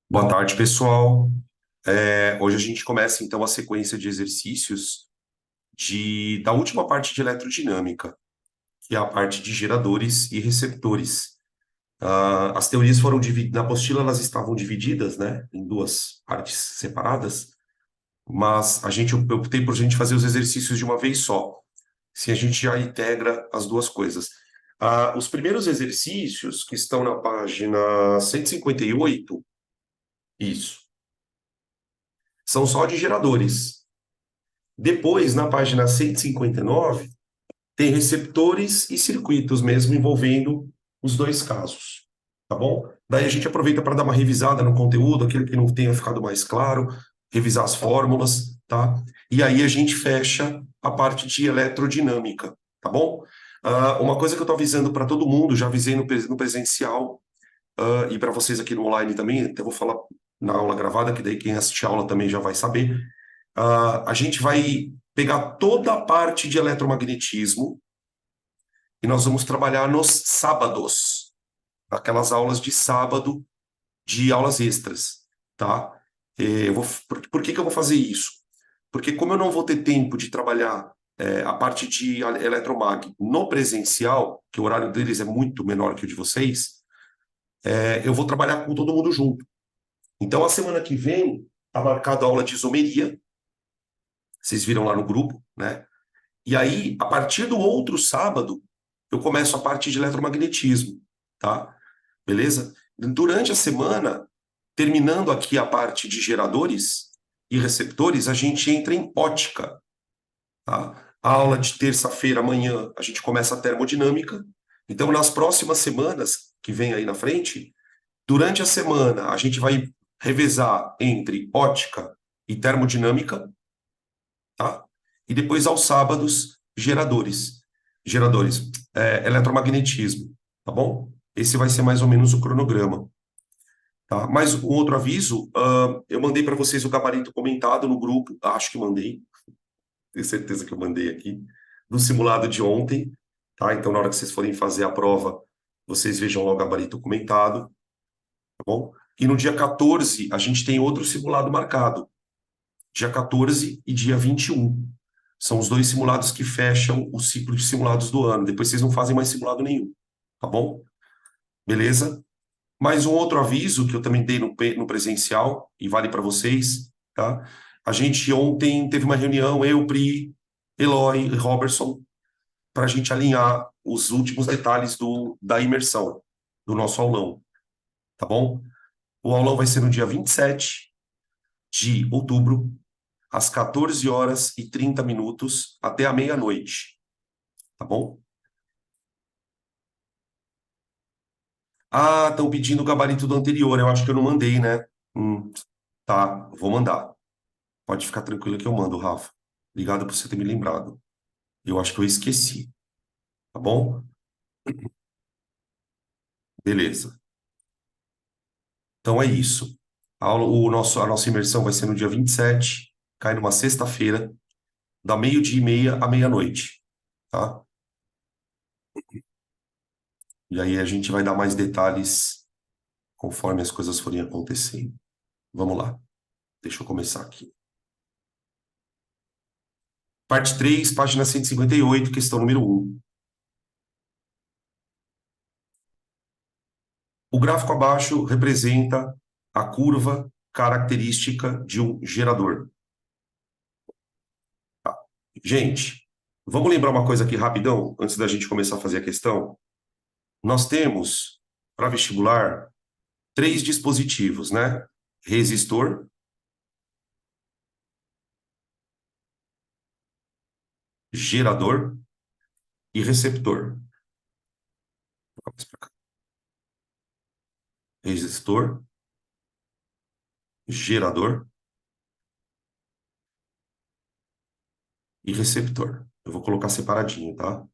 Boa tarde, pessoal. Hoje a gente começa então a sequência de exercícios da última parte de eletrodinâmica, que é a parte de geradores e receptores. As teorias foram divididas, na apostila elas estavam divididas, né, em duas partes separadas, mas eu optei por a gente fazer os exercícios de uma vez só, se a gente já integra as duas coisas. Os primeiros exercícios, que estão na página 158, isso, são só de geradores. Depois, na página 159, tem receptores e circuitos mesmo envolvendo os dois casos, tá bom? Daí a gente aproveita para dar uma revisada no conteúdo, aquilo que não tenha ficado mais claro, revisar as fórmulas, tá? E aí a gente fecha a parte de eletrodinâmica, tá bom? Uma coisa que eu estou avisando para todo mundo, já avisei no presencial, e para vocês aqui no online também, até vou falar na aula gravada, que daí quem assistir a aula também já vai saber. A gente vai pegar toda a parte de eletromagnetismo e nós vamos trabalhar nos sábados, aquelas aulas de sábado de aulas extras, tá? Por que que eu vou fazer isso? Porque como eu não vou ter tempo de trabalhar a parte de eletromag no presencial, que o horário deles é muito menor que o de vocês, eu vou trabalhar com todo mundo junto. Então, a semana que vem, está marcada a aula de isomeria, vocês viram lá no grupo, né? E aí, a partir do outro sábado, eu começo a parte de eletromagnetismo, tá? Beleza? Durante a semana, terminando aqui a parte de geradores e receptores, a gente entra em ótica, tá? A aula de terça-feira, amanhã, a gente começa a termodinâmica. Então, nas próximas semanas, que vem aí na frente, durante a semana, a gente vai revezar entre ótica e termodinâmica, tá? E depois aos sábados, geradores, eletromagnetismo, tá bom? Esse vai ser mais ou menos o cronograma, tá? Mas um outro aviso, eu mandei para vocês o gabarito comentado no grupo, acho que mandei, tenho certeza que eu mandei aqui, do simulado de ontem, tá? Então na hora que vocês forem fazer a prova, vocês vejam lá o gabarito comentado, tá bom? E no dia 14, a gente tem outro simulado marcado, dia 14 e dia 21. São os dois simulados que fecham o ciclo de simulados do ano. Depois vocês não fazem mais simulado nenhum, tá bom? Beleza? Mais um outro aviso que eu também dei no presencial, e vale para vocês, tá? A gente ontem teve uma reunião, eu, Pri, Eloy e Robertson, para a gente alinhar os últimos detalhes da imersão, do nosso aulão, tá bom? O aulão vai ser no dia 27 de outubro, às 14 horas e 30 minutos, até a meia-noite, tá bom? Ah, estão pedindo o gabarito do anterior. Eu acho que eu não mandei, né? Tá, vou mandar. Pode ficar tranquilo que eu mando, Rafa. Obrigado por você ter me lembrado. Eu acho que eu esqueci, tá bom? Beleza. Então é isso. A nossa imersão vai ser no dia 27, cai numa sexta-feira, da meio-dia e meia à meia-noite, tá? E aí a gente vai dar mais detalhes conforme as coisas forem acontecendo. Vamos lá. Deixa eu começar aqui. Parte 3, página 158, questão número 1. O gráfico abaixo representa a curva característica de um gerador. Gente, vamos lembrar uma coisa aqui rapidão, antes da gente começar a fazer a questão. Nós temos, para vestibular, três dispositivos, né? Resistor, gerador e receptor. Resistor, gerador e receptor. Eu vou colocar separadinho, tá?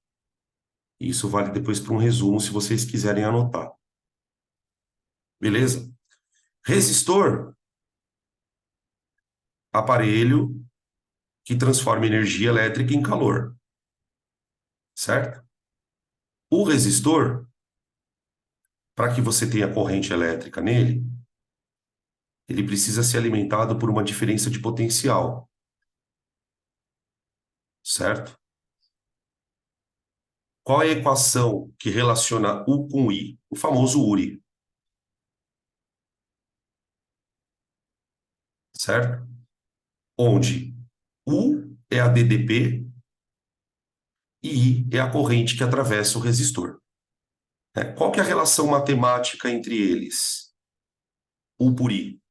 Isso vale depois para um resumo, se vocês quiserem anotar. Beleza? Resistor, aparelho que transforma energia elétrica em calor, certo? O resistor, para que você tenha corrente elétrica nele, ele precisa ser alimentado por uma diferença de potencial, certo? Qual é a equação que relaciona U com I? O famoso URI, certo? Onde U é a DDP e I é a corrente que atravessa o resistor. Qual que é a relação matemática entre eles? U por I.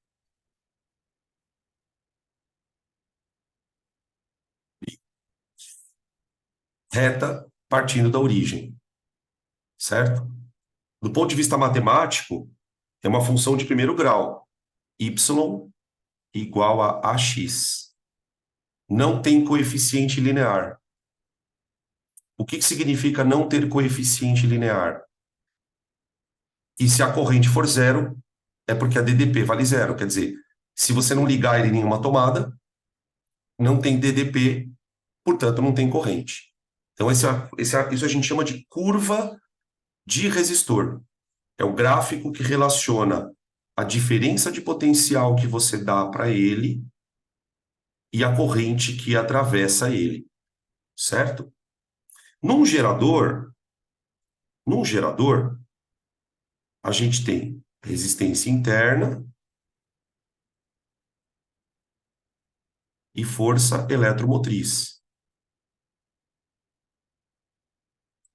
Reta partindo da origem, certo? Do ponto de vista matemático, é uma função de primeiro grau. Y igual a AX. Não tem coeficiente linear. O que significa não ter coeficiente linear? E se a corrente for zero, é porque a DDP vale zero. Quer dizer, se você não ligar ele em nenhuma tomada, não tem DDP, portanto, não tem corrente. Então, isso a gente chama de curva de resistor. É o gráfico que relaciona a diferença de potencial que você dá para ele e a corrente que atravessa ele, certo? Num gerador, num gerador, a gente tem resistência interna e força eletromotriz.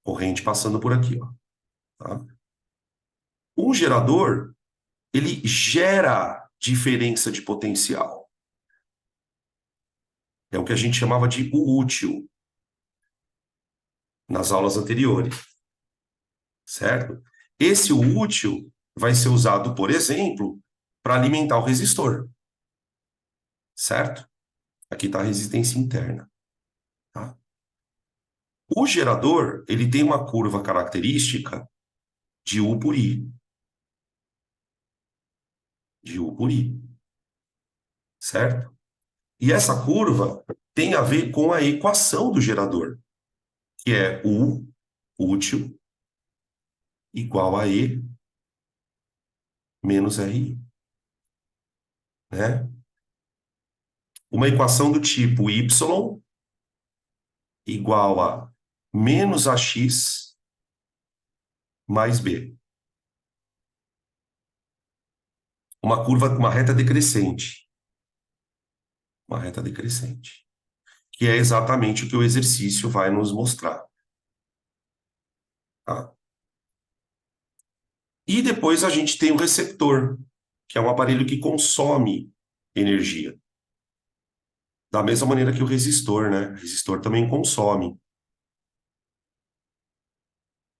Corrente passando por aqui, ó, tá? Um gerador, ele gera diferença de potencial. É o que a gente chamava de U útil nas aulas anteriores, certo? Esse U útil vai ser usado, por exemplo, para alimentar o resistor, certo? Aqui está a resistência interna, tá? O gerador, ele tem uma curva característica de U por I. De U por I, certo? E essa curva tem a ver com a equação do gerador, que é U útil igual a E menos RI, né? Uma equação do tipo Y igual a menos AX mais B. Uma curva, uma reta decrescente. Uma reta decrescente. Que é exatamente o que o exercício vai nos mostrar. Tá? E depois a gente tem o receptor, que é um aparelho que consome energia. Da mesma maneira que o resistor, né? O resistor também consome.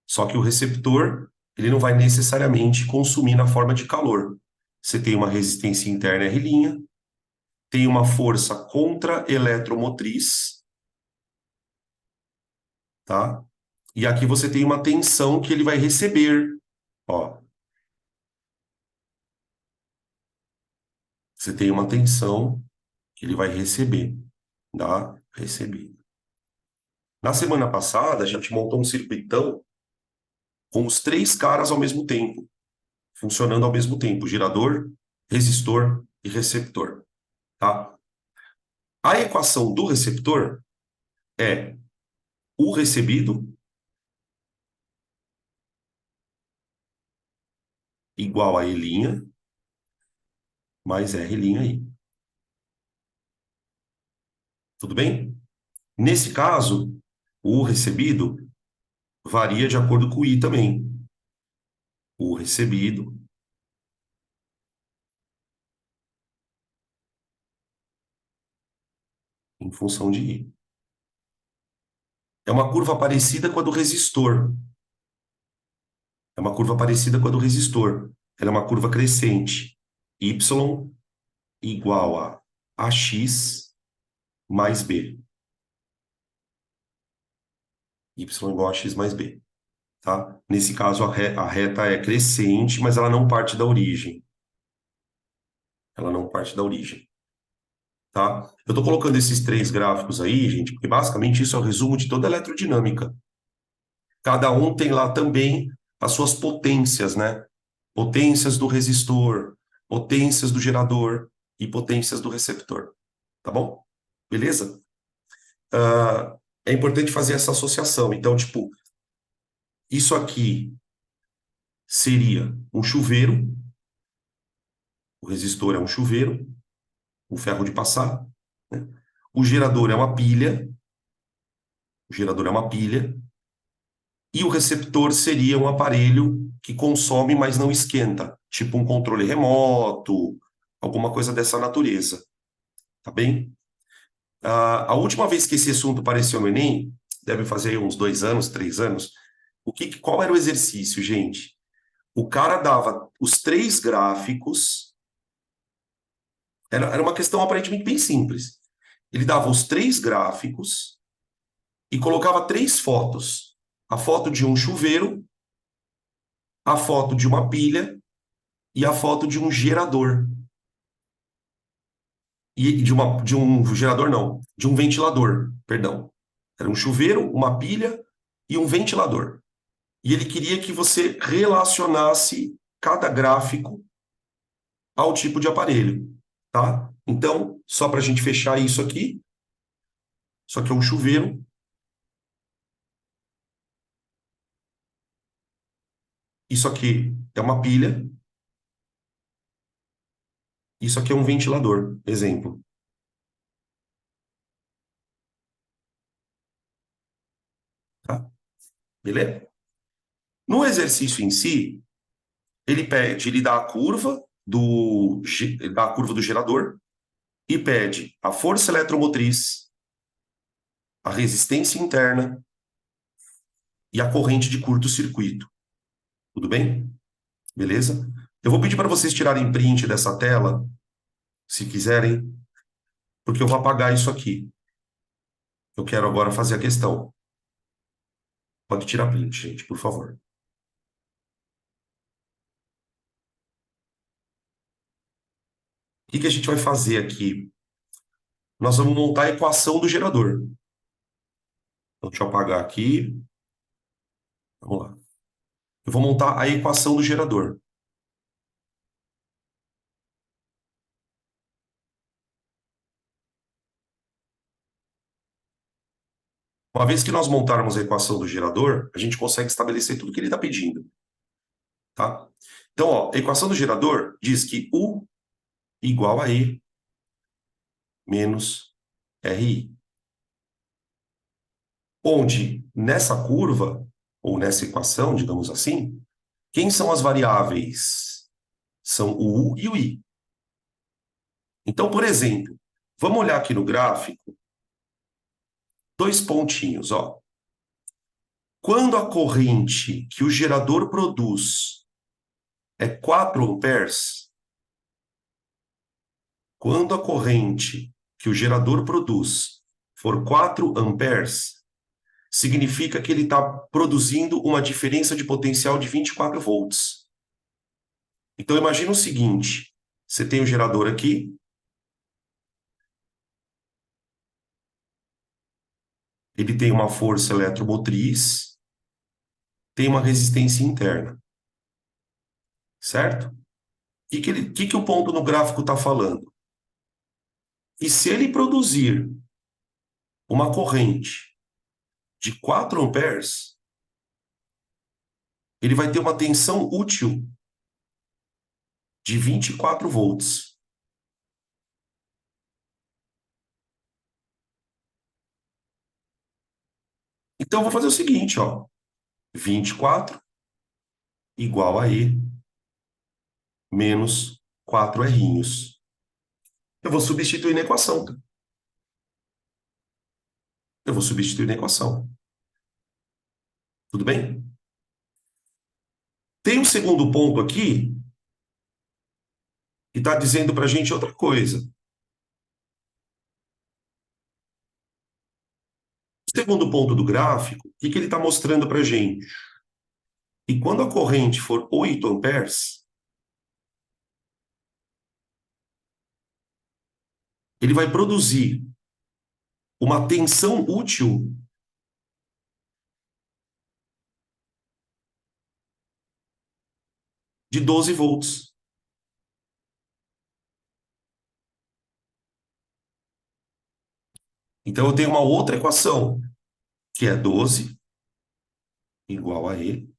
Só que o receptor, ele não vai necessariamente consumir na forma de calor. Você tem uma resistência interna R', tem uma força contra-eletromotriz, tá? E aqui você tem uma tensão que ele vai receber, ó. Você tem uma tensão que ele vai receber, tá? Receber. Na semana passada, a gente montou um circuitão com os três caras ao mesmo tempo, funcionando ao mesmo tempo, gerador, resistor e receptor, tá? A equação do receptor é o recebido igual a E' mais R'I. Tudo bem? Nesse caso, o recebido varia de acordo com o I também. O recebido em função de I. É uma curva parecida com a do resistor. É uma curva parecida com a do resistor. Ela é uma curva crescente. Y igual a AX mais B. Y igual a X mais B. Tá? Nesse caso, a reta é crescente, mas ela não parte da origem. Ela não parte da origem. Tá? Eu estou colocando esses três gráficos aí, gente, porque basicamente isso é o resumo de toda a eletrodinâmica. Cada um tem lá também as suas potências, né? Potências do resistor, potências do gerador e potências do receptor. Tá bom? Beleza? É importante fazer essa associação. Então, tipo, isso aqui seria um chuveiro, o resistor é um chuveiro, o ferro de passar, né? O gerador é uma pilha, o gerador é uma pilha, e o receptor seria um aparelho que consome, mas não esquenta, tipo um controle remoto, alguma coisa dessa natureza, tá bem? A última vez que esse assunto apareceu no Enem, deve fazer uns 2 anos, 3 anos, qual era o exercício, gente? O cara dava os três gráficos, era uma questão aparentemente bem simples. Ele dava os três gráficos e colocava três fotos. A foto de um chuveiro, a foto de uma pilha e a foto de um gerador. E de um gerador, não, de um ventilador, perdão. Era um chuveiro, uma pilha e um ventilador. E ele queria que você relacionasse cada gráfico ao tipo de aparelho, tá? Então, só para a gente fechar isso aqui é um chuveiro, isso aqui é uma pilha, isso aqui é um ventilador, exemplo, tá? Beleza? No exercício em si, ele dá a curva ele dá a curva do gerador e pede a força eletromotriz, a resistência interna e a corrente de curto-circuito. Tudo bem? Beleza? Eu vou pedir para vocês tirarem print dessa tela, se quiserem, porque eu vou apagar isso aqui. Eu quero agora fazer a questão. Pode tirar print, gente, por favor. O que que a gente vai fazer aqui? Nós vamos montar a equação do gerador. Então, deixa eu apagar aqui. Vamos lá. Eu vou montar a equação do gerador. Uma vez que nós montarmos a equação do gerador, a gente consegue estabelecer tudo que ele está pedindo, tá? Então, ó, a equação do gerador diz que U igual a E menos RI. Onde, nessa curva, ou nessa equação, digamos assim, quem são as variáveis? São o U e o I. Então, por exemplo, vamos olhar aqui no gráfico, dois pontinhos, ó. Quando a corrente que o gerador produz é 4 amperes, quando a corrente que o gerador produz for 4 amperes, significa que ele está produzindo uma diferença de potencial de 24 volts. Então, imagina o seguinte, você tem o gerador aqui, ele tem uma força eletromotriz, tem uma resistência interna, certo? Que o ponto no gráfico está falando? E se ele produzir uma corrente de 4 amperes, ele vai ter uma tensão útil de 24 volts. Então, eu vou fazer o seguinte, ó. 24 igual a E menos 4 errinhos. Eu vou substituir na equação, tá? Eu vou substituir na equação. Tudo bem? Tem um segundo ponto aqui que está dizendo para a gente outra coisa. O segundo ponto do gráfico, que ele está mostrando para a gente? E quando a corrente for 8 amperes, ele vai produzir uma tensão útil de 12 volts. Então eu tenho uma outra equação, que é 12 igual a E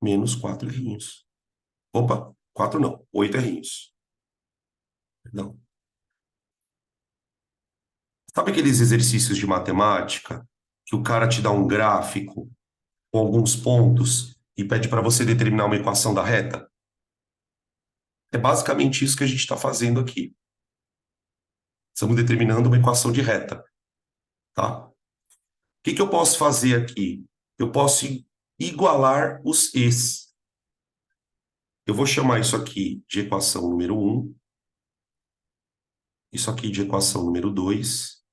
menos 4 errinhos. Opa, 4 não, 8 errinhos. Não. Sabe aqueles exercícios de matemática que o cara te dá um gráfico com alguns pontos e pede para você determinar uma equação da reta? É basicamente isso que a gente está fazendo aqui. Estamos determinando uma equação de reta, tá? O que que eu posso fazer aqui? Eu posso igualar os e's. Eu vou chamar isso aqui de equação número um, isso aqui de equação número 2,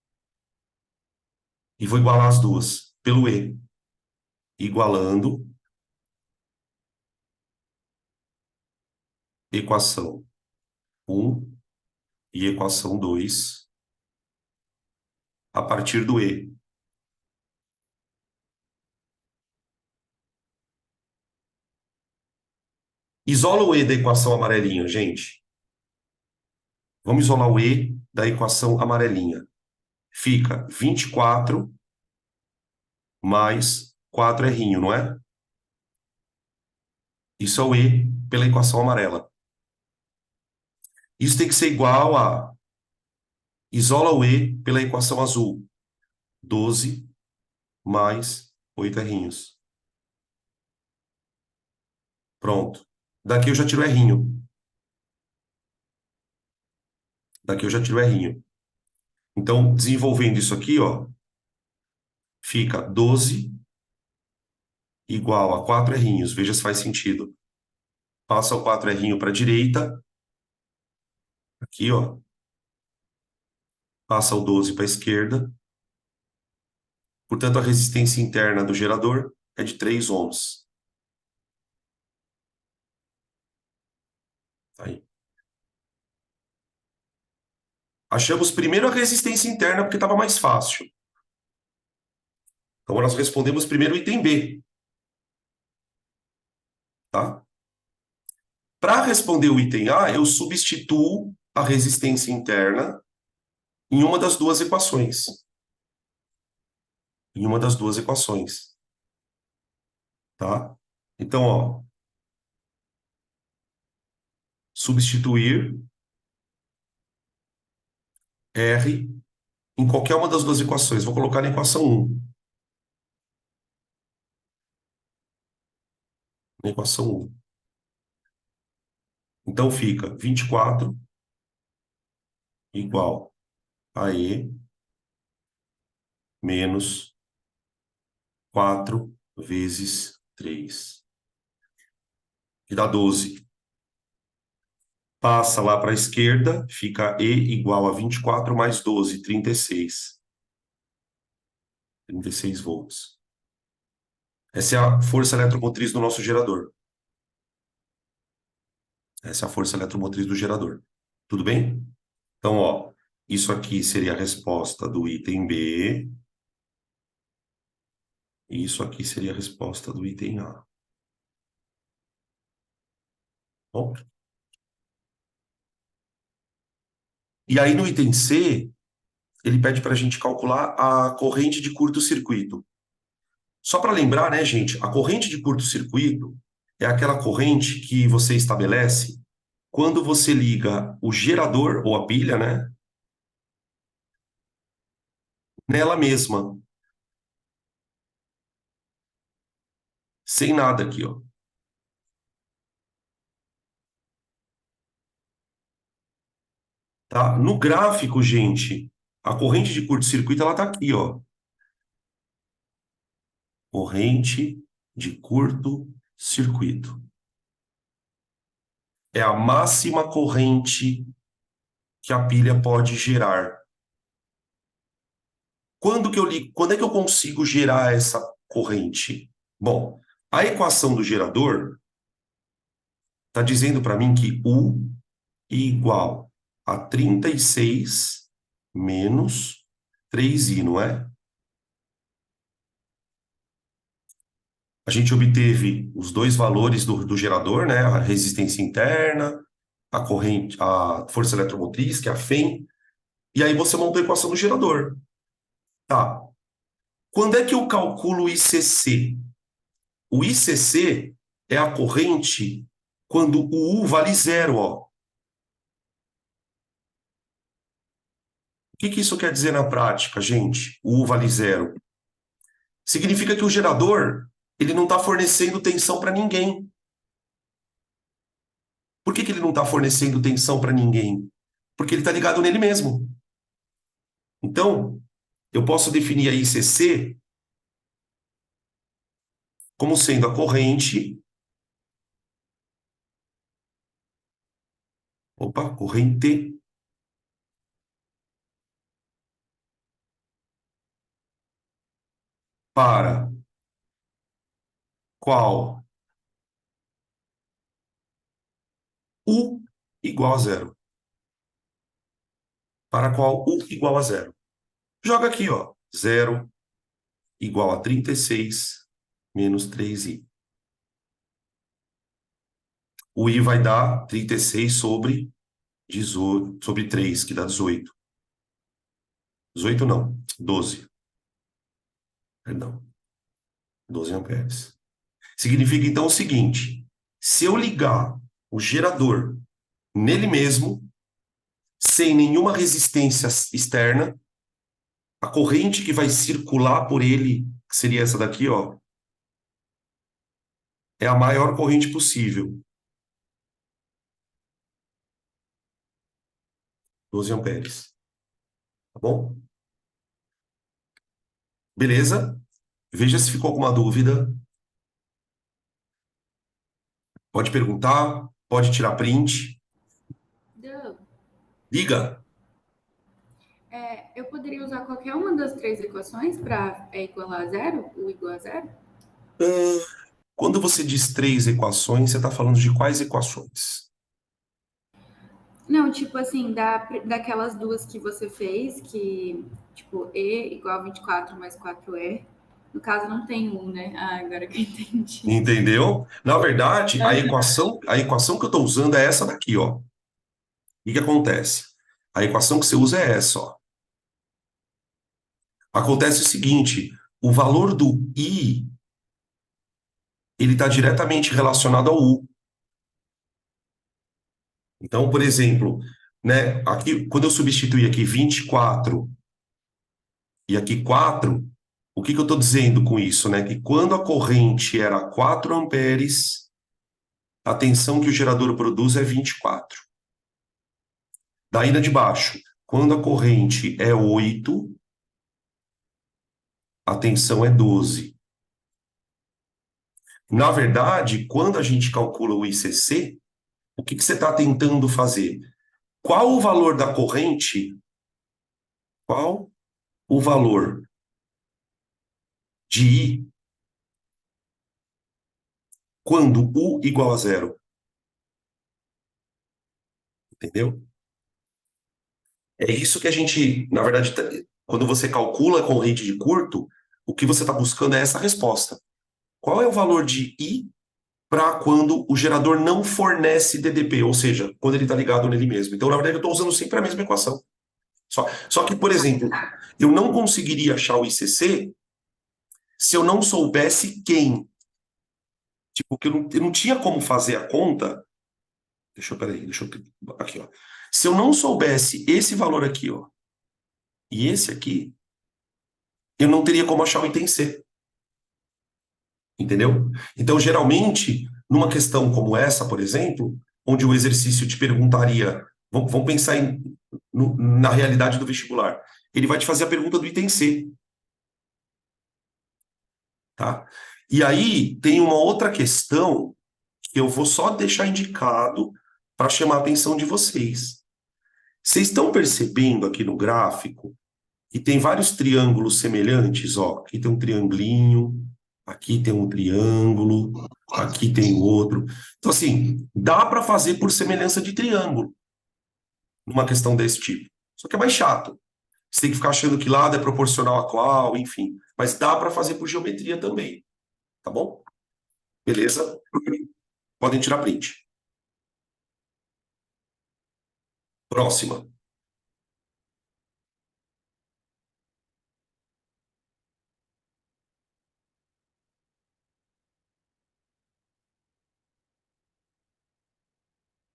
e vou igualar as duas pelo e. Igualando equação um e equação 2 a partir do e. Isola o e da equação amarelinha, gente. Vamos isolar o e da equação amarelinha. Fica 24 mais 4 errinho, não é? Isso é o e pela equação amarela. Isso tem que ser igual a... Isola o e pela equação azul. 12 mais 8 errinhos. Pronto. Daqui eu já tiro o errinho. Daqui eu já tiro o errinho. Então, desenvolvendo isso aqui, ó, fica 12 igual a 4 errinhos. Veja se faz sentido. Passa o 4 errinho para a direita. Aqui, ó. Passa o 12 para a esquerda. Portanto, a resistência interna do gerador é de 3 ohms. Tá aí. Achamos primeiro a resistência interna porque estava mais fácil. Então, nós respondemos primeiro o item B. Tá? Para responder o item A, eu substituo a resistência interna em uma das duas equações. Em uma das duas equações. Tá? Então, ó, substituir R em qualquer uma das duas equações. Vou colocar na equação 1. Na equação 1. Então fica 24 igual a E menos 4 vezes 3. Que dá 12. Passa lá para a esquerda, fica E igual a 24 mais 12, 36. 36 volts. Essa é a força eletromotriz do nosso gerador. Essa é a força eletromotriz do gerador. Tudo bem? Então, ó, isso aqui seria a resposta do item B. E isso aqui seria a resposta do item A. Bom? E aí no item C, ele pede para a gente calcular a corrente de curto-circuito. Só para lembrar, né, gente, a corrente de curto-circuito é aquela corrente que você estabelece quando você liga o gerador ou a pilha, né, nela mesma, sem nada aqui, ó. Tá? No gráfico, gente, a corrente de curto-circuito ela tá aqui, ó. Corrente de curto-circuito. É a máxima corrente que a pilha pode gerar. Quando é que eu consigo gerar essa corrente? Bom, a equação do gerador está dizendo para mim que U igual a 36 menos 3i, não é? A gente obteve os dois valores do gerador, né? A resistência interna, a corrente, a força eletromotriz, que é a FEM, e aí você montou a equação do gerador. Tá. Quando é que eu calculo o ICC? O ICC é a corrente quando o U vale zero, ó. O que isso quer dizer na prática, gente? O U vale zero. Significa que o gerador, ele não está fornecendo tensão para ninguém. Por que ele não está fornecendo tensão para ninguém? Porque ele está ligado nele mesmo. Então, eu posso definir a ICC como sendo a corrente, corrente para qual U igual a zero. Para qual U igual a zero. Joga aqui, ó. Zero igual a 36 menos 3i. O i vai dar 36 sobre 18, sobre 3, que dá 18. 18 não, 12. Perdão, 12 amperes. Significa então o seguinte: se eu ligar o gerador nele mesmo, sem nenhuma resistência externa, a corrente que vai circular por ele, que seria essa daqui, ó, é a maior corrente possível, 12 amperes. Tá bom? Beleza? Veja se ficou alguma dúvida. Pode perguntar, pode tirar print. Deu. Liga. Eu poderia usar qualquer uma das três equações para igualar a zero, o igual a zero? Quando você diz três equações, você está falando de quais equações? Não, tipo assim, daquelas duas que você fez, que, tipo, E igual a 24 mais 4E. No caso, não tem um, né? Ah, agora que eu entendi. Entendeu? Na verdade, a equação que eu estou usando é essa daqui, ó. O que acontece? A equação que você usa é essa, ó. Acontece o seguinte, o valor do I, ele está diretamente relacionado ao U. Então, por exemplo, né, aqui, quando eu substituir aqui 24 e aqui 4, o que eu estou dizendo com isso, né? Que quando a corrente era 4 amperes, a tensão que o gerador produz é 24. Daí na de baixo, quando a corrente é 8, a tensão é 12. Na verdade, quando a gente calcula o ICC, o que você está tentando fazer? Qual o valor da corrente? Qual o valor de I quando U igual a zero? Entendeu? É isso que a gente, na verdade, quando você calcula a corrente de curto, o que você está buscando é essa resposta. Qual é o valor de I para quando o gerador não fornece DDP, ou seja, quando ele está ligado nele mesmo? Então, na verdade, eu estou usando sempre a mesma equação. Só que, por exemplo, eu não conseguiria achar o ICC se eu não soubesse quem. Tipo, que eu não tinha como fazer a conta. Peraí, deixa eu. Aqui, ó. Se eu não soubesse esse valor aqui, ó, e esse aqui, eu não teria como achar o item C. Entendeu? Então, geralmente, numa questão como essa, por exemplo, onde o exercício te perguntaria, vamos pensar na realidade do vestibular, ele vai te fazer a pergunta do item C, tá? E aí tem uma outra questão que eu vou só deixar indicado para chamar a atenção de vocês. Vocês estão percebendo aqui no gráfico que tem vários triângulos semelhantes, ó. Aqui tem um triangulinho, aqui tem um triângulo, aqui tem outro. Então, assim, dá para fazer por semelhança de triângulo numa questão desse tipo. Só que é mais chato. Você tem que ficar achando que lado é proporcional a qual, enfim. Mas dá para fazer por geometria também, tá bom? Beleza? Podem tirar print. Próxima.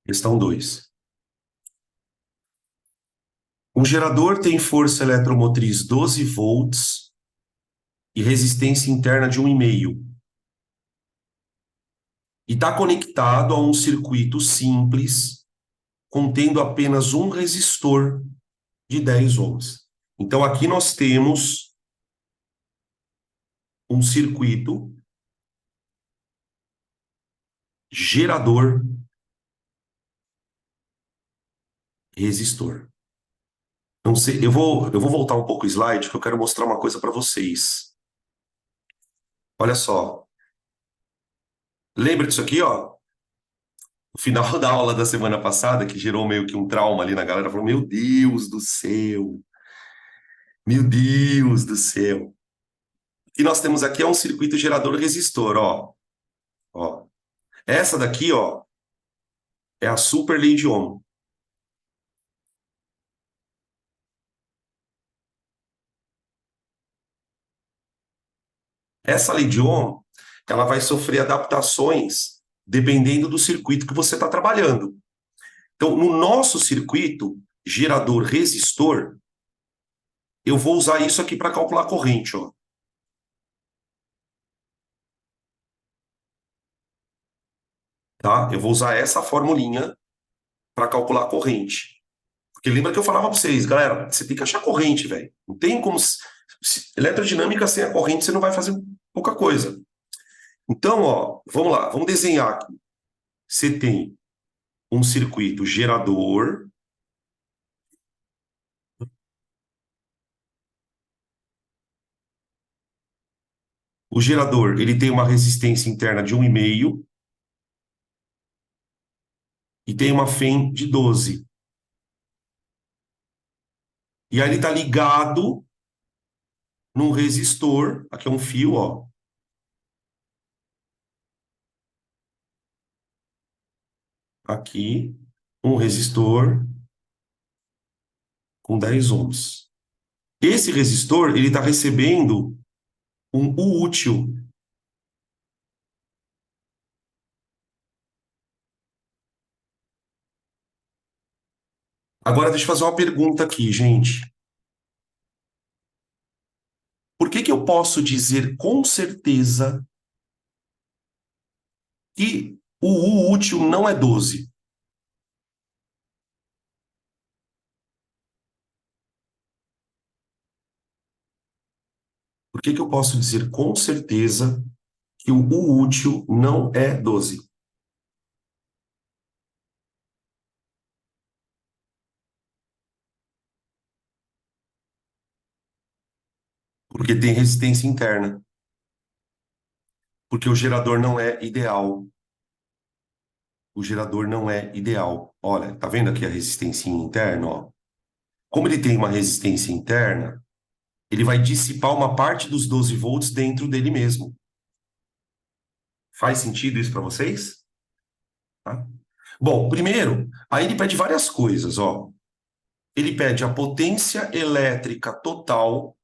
Questão 2. Um gerador tem força eletromotriz 12 volts e resistência interna de 1,5. E está conectado a um circuito simples contendo apenas um resistor de 10 ohms. Então, aqui nós temos um circuito gerador resistor. Não sei, eu vou voltar um pouco o slide, que eu quero mostrar uma coisa para vocês. Olha só. Lembra disso aqui, ó? O final da aula da semana passada, que gerou meio que um trauma ali na galera, falou: Meu Deus do céu, meu Deus do céu. E nós temos aqui é um circuito gerador resistor, ó. Ó. Essa daqui, ó, é a super lei de Ohm. Essa lei de Ohm, ela vai sofrer adaptações dependendo do circuito que você está trabalhando. Então, no nosso circuito gerador resistor, eu vou usar isso aqui para calcular a corrente, ó. Tá? Eu vou usar essa formulinha para calcular a corrente. Porque lembra que eu falava para vocês, galera, você tem que achar corrente, velho. Não tem como. Eletrodinâmica sem a corrente você não vai fazer pouca coisa. Então, ó, vamos lá, vamos desenhar aqui. Você tem um circuito gerador. O gerador, ele tem uma resistência interna de 1,5 e tem uma FEM de 12. E aí ele está ligado num resistor, aqui é um fio, ó. Aqui, um resistor com 10 ohms. Esse resistor, ele está recebendo um U útil. Agora, deixa eu fazer uma pergunta aqui, gente. Por que que eu posso dizer com certeza que o U útil não é 12? Por que que eu posso dizer com certeza que o U útil não é 12? Porque tem resistência interna. Porque o gerador não é ideal. O gerador não é ideal. Olha, tá vendo aqui a resistência interna, ó? Como ele tem uma resistência interna, ele vai dissipar uma parte dos 12 volts dentro dele mesmo. Faz sentido isso para vocês? Tá? Bom, primeiro, aí ele pede várias coisas, ó. Ele pede a potência elétrica total,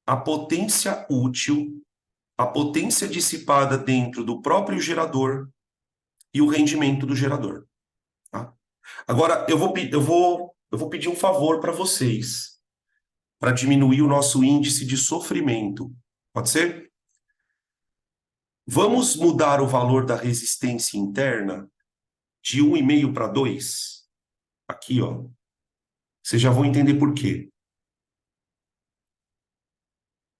a potência útil, a potência dissipada dentro do próprio gerador e o rendimento do gerador. Tá? Agora, eu vou pedir um favor para vocês, para diminuir o nosso índice de sofrimento. Pode ser? Vamos mudar o valor da resistência interna de 1,5 para 2? Aqui, ó. Vocês já vão entender por quê.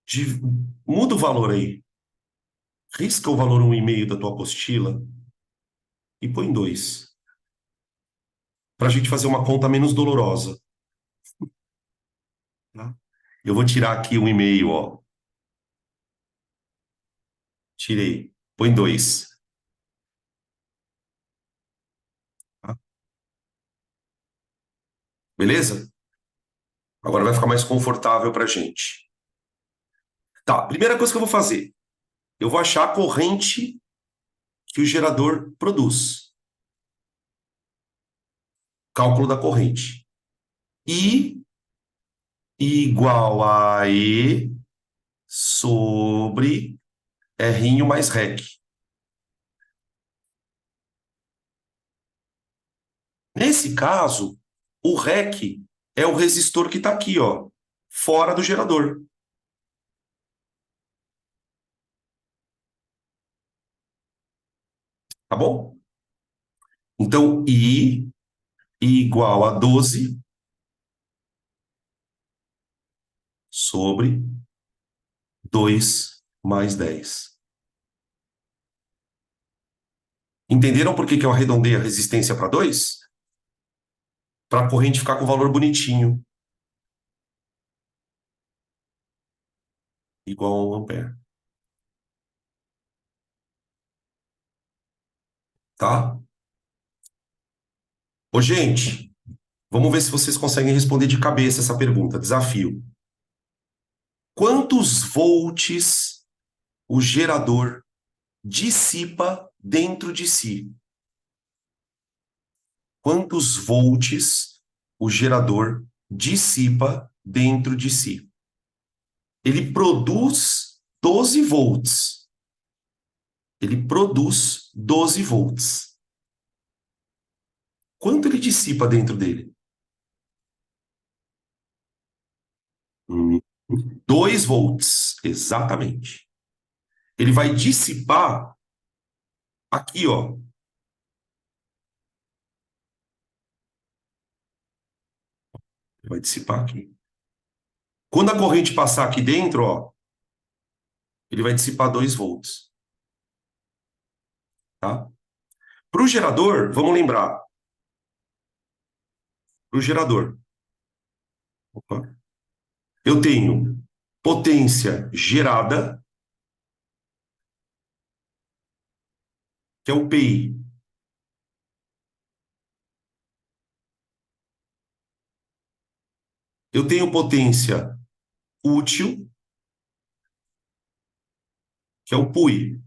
De- Muda o valor aí. Risca o valor 1,5 da tua apostila e põe 2. Para a gente fazer uma conta menos dolorosa. Tá? Eu vou tirar aqui 1,5, ó. Tirei. Põe 2. Tá? Beleza? Agora vai ficar mais confortável para a gente. Tá, primeira coisa que eu vou fazer. Eu vou achar a corrente que o gerador produz. Cálculo da corrente. I igual a E sobre R mais REC. Nesse caso, o REC é o resistor que está aqui, ó, fora do gerador. Tá bom? Então, I igual a 12 sobre 2 mais 10. Entenderam por que eu arredondei a resistência para 2? Para a corrente ficar com o valor bonitinho, igual a 1 ampere. Tá? Ô, gente, vamos ver se vocês conseguem responder de cabeça essa pergunta. Desafio. Quantos volts o gerador dissipa dentro de si? Quantos volts o gerador dissipa dentro de si? Ele produz 12 volts. Ele produz 12 volts. Quanto ele dissipa dentro dele? 2 volts, exatamente. Ele vai dissipar aqui, ó. Ele vai dissipar aqui. Quando a corrente passar aqui dentro, ó, ele vai dissipar 2 volts. Tá? Para o gerador, vamos lembrar. Para o gerador, opa, eu tenho potência gerada, que é o PI. Eu tenho potência útil, que é o PUI.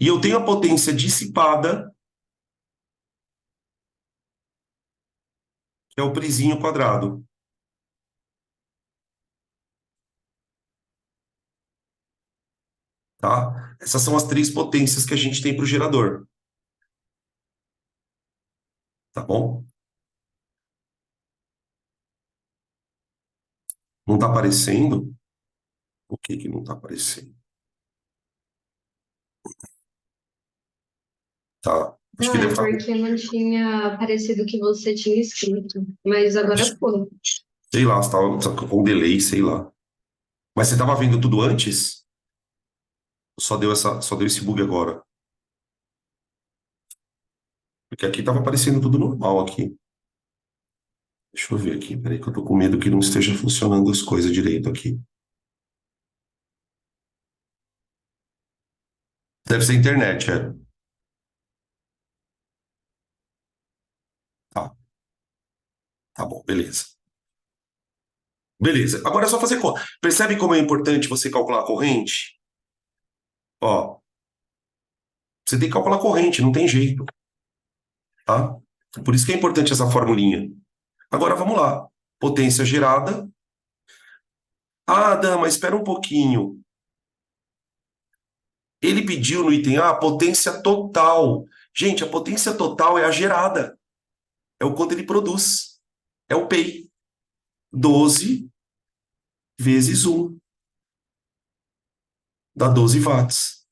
E eu tenho a potência dissipada, que é o Prizinho quadrado. Tá? Essas são as 3 potências que a gente tem para o gerador. Tá bom? Não está aparecendo? O que que não está aparecendo? Tá. Acho Não, que é deve estar. porque não tinha aparecido o que você tinha escrito, mas agora foi. Sei lá, você estava com delay, sei lá. Mas você estava vendo tudo antes? Só deu esse bug agora. Porque aqui estava aparecendo tudo normal aqui. Deixa eu ver aqui. Peraí que eu tô com medo que não esteja funcionando as coisas direito aqui. Deve ser a internet, é. Tá, tá bom, beleza. Beleza. Agora é só fazer conta. Percebe como é importante você calcular a corrente? Ó, você tem que calcular a corrente, não tem jeito, tá? Por isso que é importante essa formulinha. Agora vamos lá. Potência gerada. Ah, Dan, mas espera um pouquinho. Ele pediu no item A a potência total. Gente, a potência total é a gerada. É o quanto ele produz. É o PEI. 12 vezes 1. Dá 12 watts.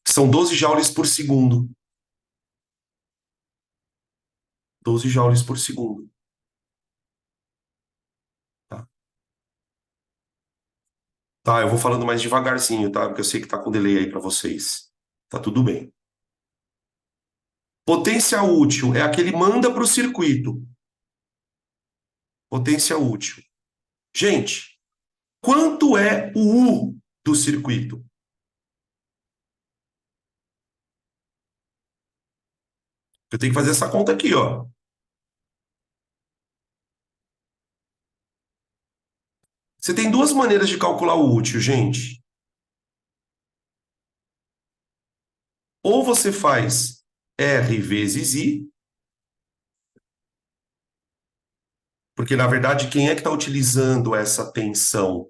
São 12 joules por segundo. 12 joules por segundo. Tá? Tá, eu vou falando mais devagarzinho, tá? Porque eu sei que tá com delay aí para vocês. Tá tudo bem. Potência útil é a que ele manda para o circuito. Potência útil. Gente, quanto é o U do circuito? Eu tenho que fazer essa conta aqui, ó. Você tem 2 maneiras de calcular o útil, gente. Ou você faz R vezes I, porque na verdade quem é que está utilizando essa tensão?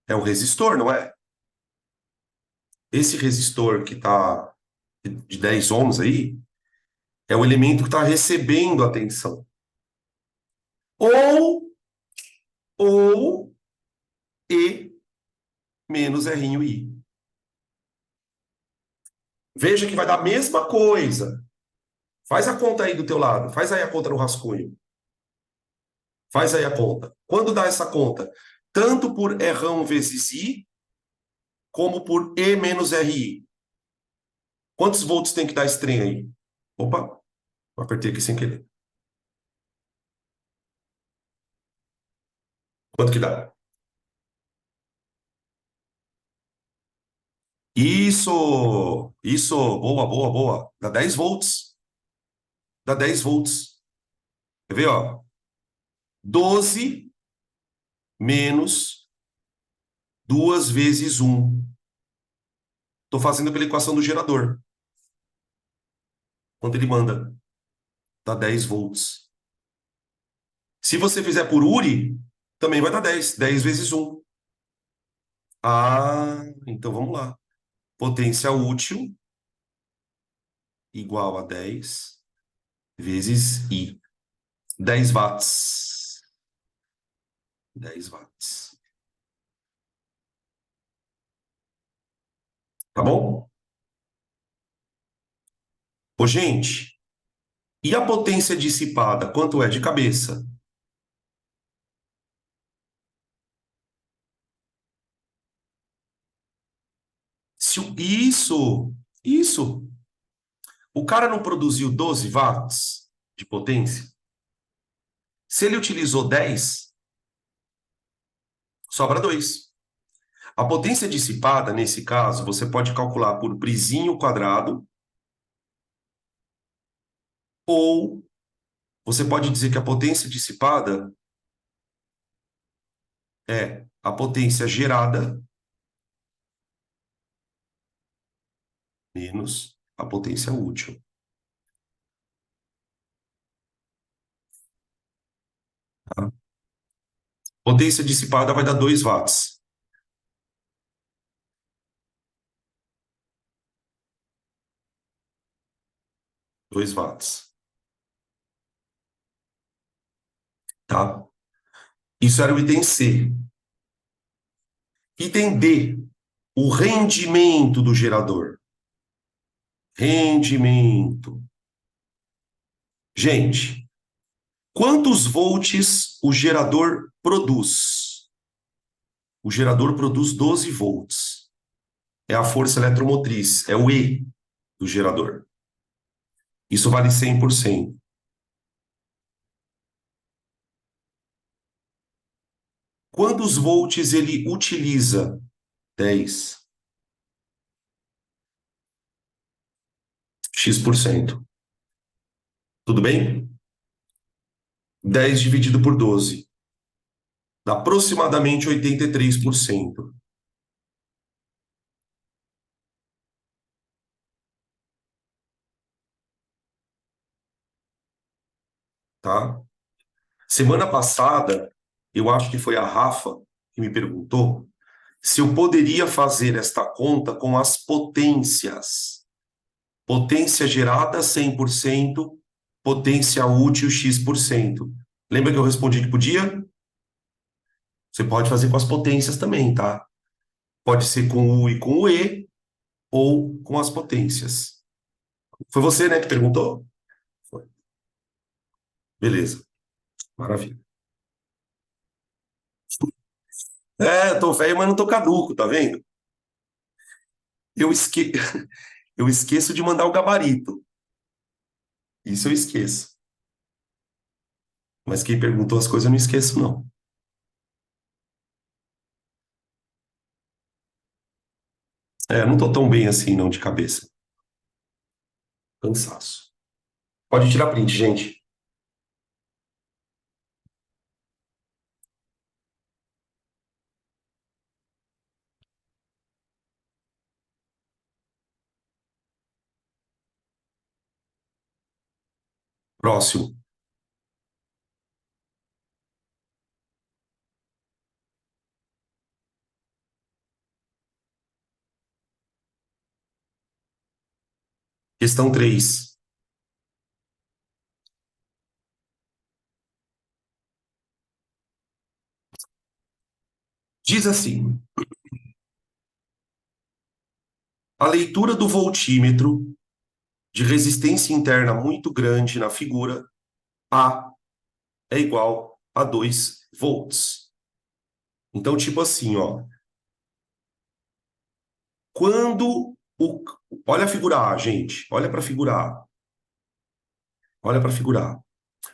É o resistor, não é? Esse resistor que está de 10 ohms aí, é o elemento que está recebendo a tensão. Ou E menos Rinho I. Veja que vai dar a mesma coisa. Faz a conta aí do teu lado. Faz aí a conta no rascunho. Faz aí a conta. Quando dá essa conta? Tanto por R1 vezes I, como por E menos RI. Quantos volts tem que dar esse trem aí? Opa, apertei aqui sem querer. Quanto que dá? Isso, boa, boa, boa. Dá 10 volts. Dá 10 volts. Quer ver, ó? 12 menos 2 vezes 1. Estou fazendo pela equação do gerador. Quando ele manda, dá 10 volts. Se você fizer por URI, também vai dar 10. 10 vezes 1. Ah, então vamos lá. Potência útil igual a 10 vezes I. 10 watts. 10 watts. Tá bom? Ô, gente, e a potência dissipada? Quanto é de cabeça? Isso. O cara não produziu 12 watts de potência? Se ele utilizou 10, sobra 2. A potência dissipada, nesse caso, você pode calcular por Brizinho quadrado, ou você pode dizer que a potência dissipada é a potência gerada menos a potência útil. Tá? Potência dissipada vai dar 2 watts. Dois watts. Tá? Isso era o item C. Item D, o rendimento do gerador. Rendimento. Gente, quantos volts o gerador produz? O gerador produz 12 volts. É a força eletromotriz, é o E do gerador. Isso vale 100%. Quantos volts ele utiliza? 10. X%. Tudo bem? 10 dividido por 12. Dá aproximadamente 83%. Tá? Semana passada, eu acho que foi a Rafa que me perguntou se eu poderia fazer esta conta com as potências. Potência gerada 100%, potência útil X%. Lembra que eu respondi que podia? Você pode fazer com as potências também, tá? Pode ser com o U e com o E, ou com as potências. Foi você, né, que perguntou? Foi. Beleza, maravilha. É, tô velho, mas não tô caduco, tá vendo? Eu, esque... eu esqueço de mandar o gabarito. Isso eu esqueço. Mas quem perguntou as coisas eu não esqueço, não. É, eu não tô tão bem assim, não, de cabeça. Cansaço. Pode tirar print, gente. Próximo. Questão 3. Diz assim: a leitura do voltímetro de resistência interna muito grande na figura A é igual a 2 volts. Então, tipo assim, ó, quando o... Olha a figura A, gente. Olha para a figura A. Olha para a figura A.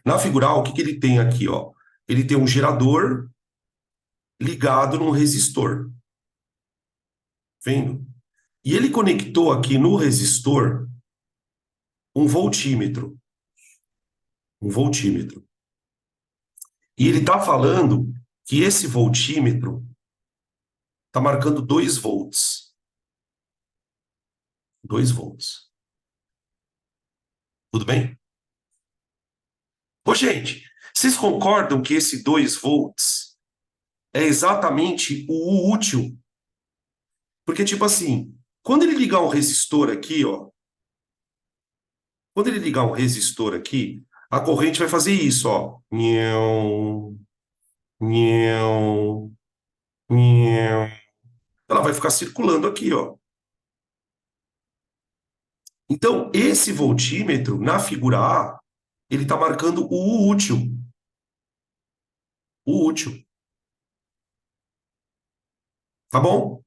Na figura A, o que que ele tem aqui, ó? Ele tem um gerador ligado num resistor. Vendo? E ele conectou aqui no resistor um voltímetro. Um voltímetro. E ele está falando que esse voltímetro está marcando 2 volts. 2 volts. Tudo bem? Ô, gente, vocês concordam que esse 2 volts é exatamente o útil? Porque, tipo assim, quando ele ligar um resistor aqui, ó, quando ele ligar um resistor aqui, a corrente vai fazer isso, ó. Nhão, nhão, nhão. Ela vai ficar circulando aqui, ó. Então, esse voltímetro, na figura A, ele está marcando o útil. O útil. Tá bom?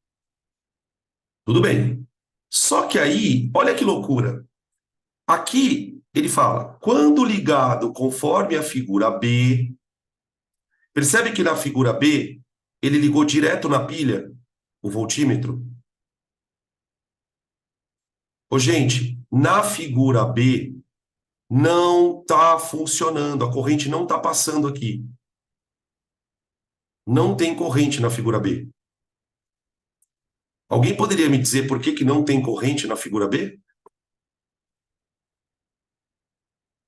Tudo bem. Só que aí, olha que loucura. Aqui ele fala, quando ligado conforme a figura B, percebe que na figura B ele ligou direto na pilha, o voltímetro? Ô, gente, na figura B não está funcionando, a corrente não está passando aqui. Não tem corrente na figura B. Alguém poderia me dizer por que que não tem corrente na figura B?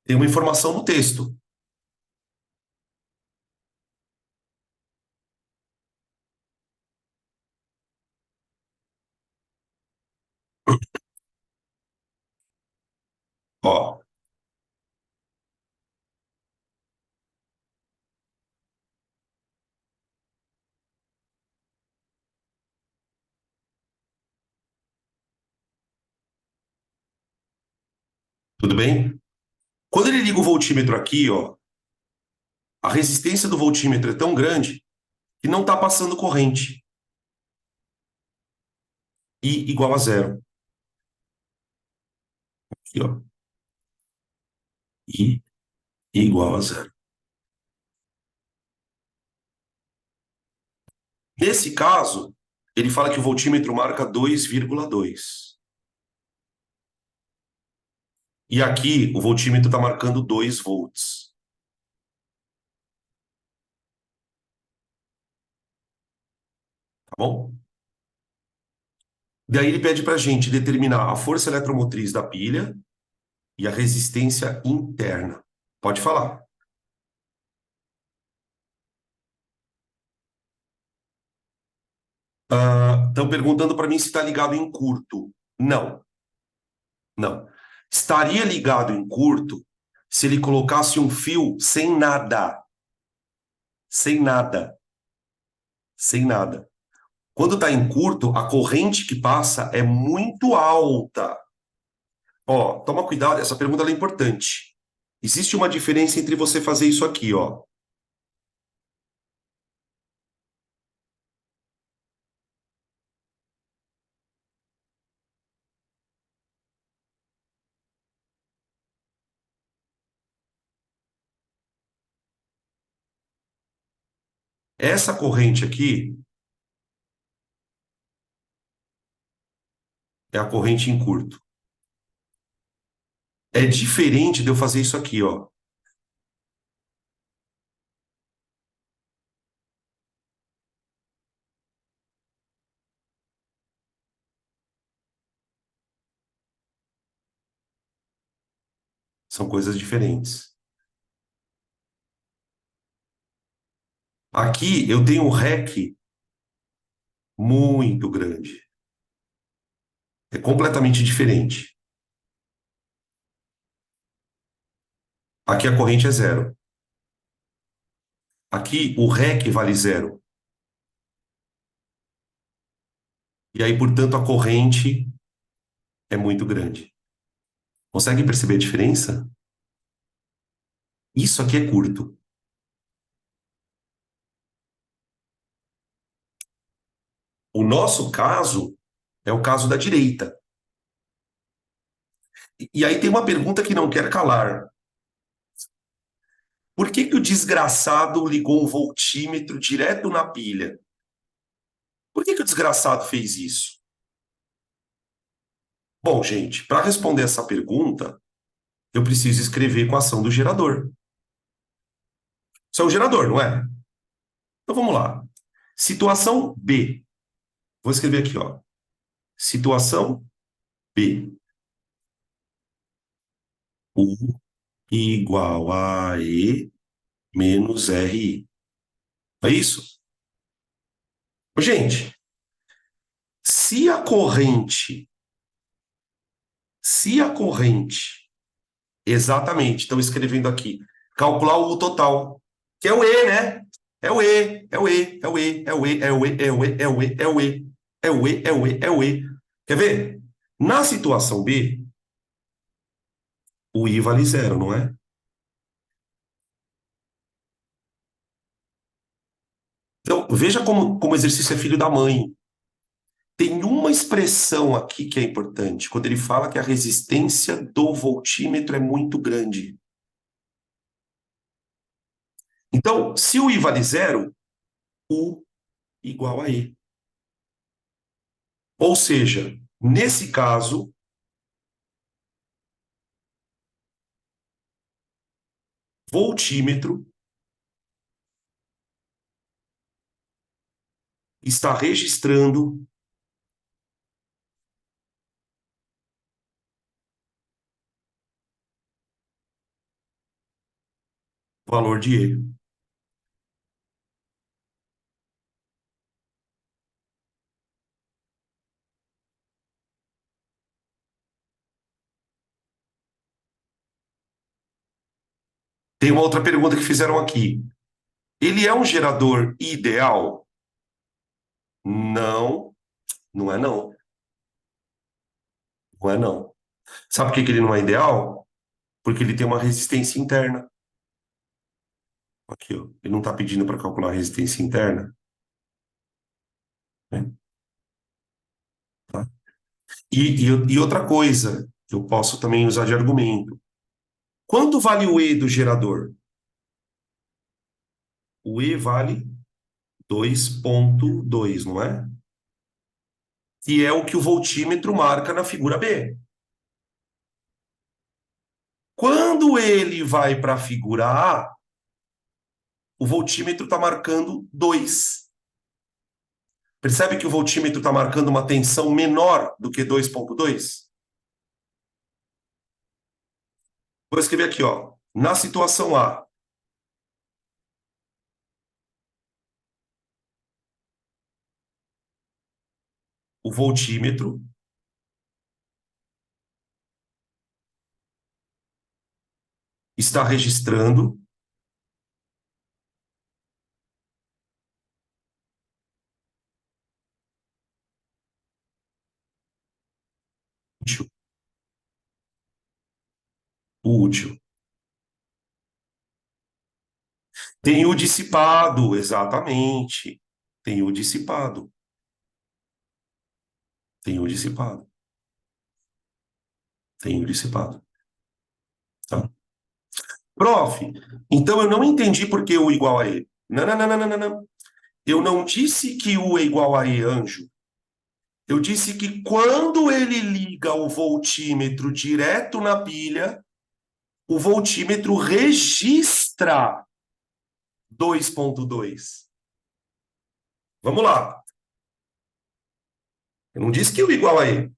Tem uma informação no texto. Ó, tudo bem? Quando ele liga o voltímetro aqui, ó, a resistência do voltímetro é tão grande que não está passando corrente. I igual a zero. Aqui, ó. I igual a zero. Nesse caso, ele fala que o voltímetro marca 2,2. E aqui o voltímetro está marcando 2 volts. Tá bom? Daí ele pede para a gente determinar a força eletromotriz da pilha e a resistência interna. Pode falar. Estão perguntando para mim se está ligado em curto. Não, não. Estaria ligado em curto se ele colocasse um fio sem nada. Sem nada. Sem nada. Quando está em curto, a corrente que passa é muito alta. Ó, toma cuidado, essa pergunta é importante. Existe uma diferença entre você fazer isso aqui, ó. Essa corrente aqui é a corrente em curto. É diferente de eu fazer isso aqui, ó. São coisas diferentes. Aqui eu tenho um REC muito grande. É completamente diferente. Aqui a corrente é zero. Aqui o REC vale zero. E aí, portanto, a corrente é muito grande. Consegue perceber a diferença? Isso aqui é curto. O nosso caso é o caso da direita. E aí tem uma pergunta que não quer calar. Por que que o desgraçado ligou um voltímetro direto na pilha? Por que que o desgraçado fez isso? Bom, gente, para responder essa pergunta, eu preciso escrever com a ação do gerador. Isso é um gerador, não é? Então vamos lá. Situação B. Vou escrever aqui, ó. Situação B. U igual a E menos RI. É isso? Gente, se a corrente, se a corrente, exatamente, estão escrevendo aqui, calcular o total, que é o E, né? É o E, é o E, é o E, é o E, é o E, é o E, é o E, é o E, é o E, é o E, é o E. Quer ver? Na situação B, o I vale zero, não é? Então, veja como o exercício é filho da mãe. Tem uma expressão aqui que é importante, quando ele fala que a resistência do voltímetro é muito grande. Então, se o I vale zero, U igual a E. Ou seja, nesse caso, voltímetro está registrando valor de E. Tem uma outra pergunta que fizeram aqui. Ele é um gerador ideal? Não, não é não. Não é não. Sabe por que que ele não é ideal? Porque ele tem uma resistência interna. Aqui, ó. Ele não está pedindo para calcular a resistência interna, né? Tá? E outra coisa, que eu posso também usar de argumento. Quanto vale o E do gerador? O E vale 2,2, não é? Que é o que o voltímetro marca na figura B. Quando ele vai para a figura A, o voltímetro está marcando 2. Percebe que o voltímetro está marcando uma tensão menor do que 2,2? Vou escrever aqui, ó. Na situação A, o voltímetro está registrando o útil. Tem o dissipado, exatamente. Tem o dissipado. Tem o dissipado. Tem o dissipado. Tá? Prof, então eu não entendi por que U igual a E. Não, não, não, não, não, não. Eu não disse que U é igual a E, anjo. Eu disse que quando ele liga o voltímetro direto na pilha, o voltímetro registra 2,2. Vamos lá. Eu não disse que U igual a E.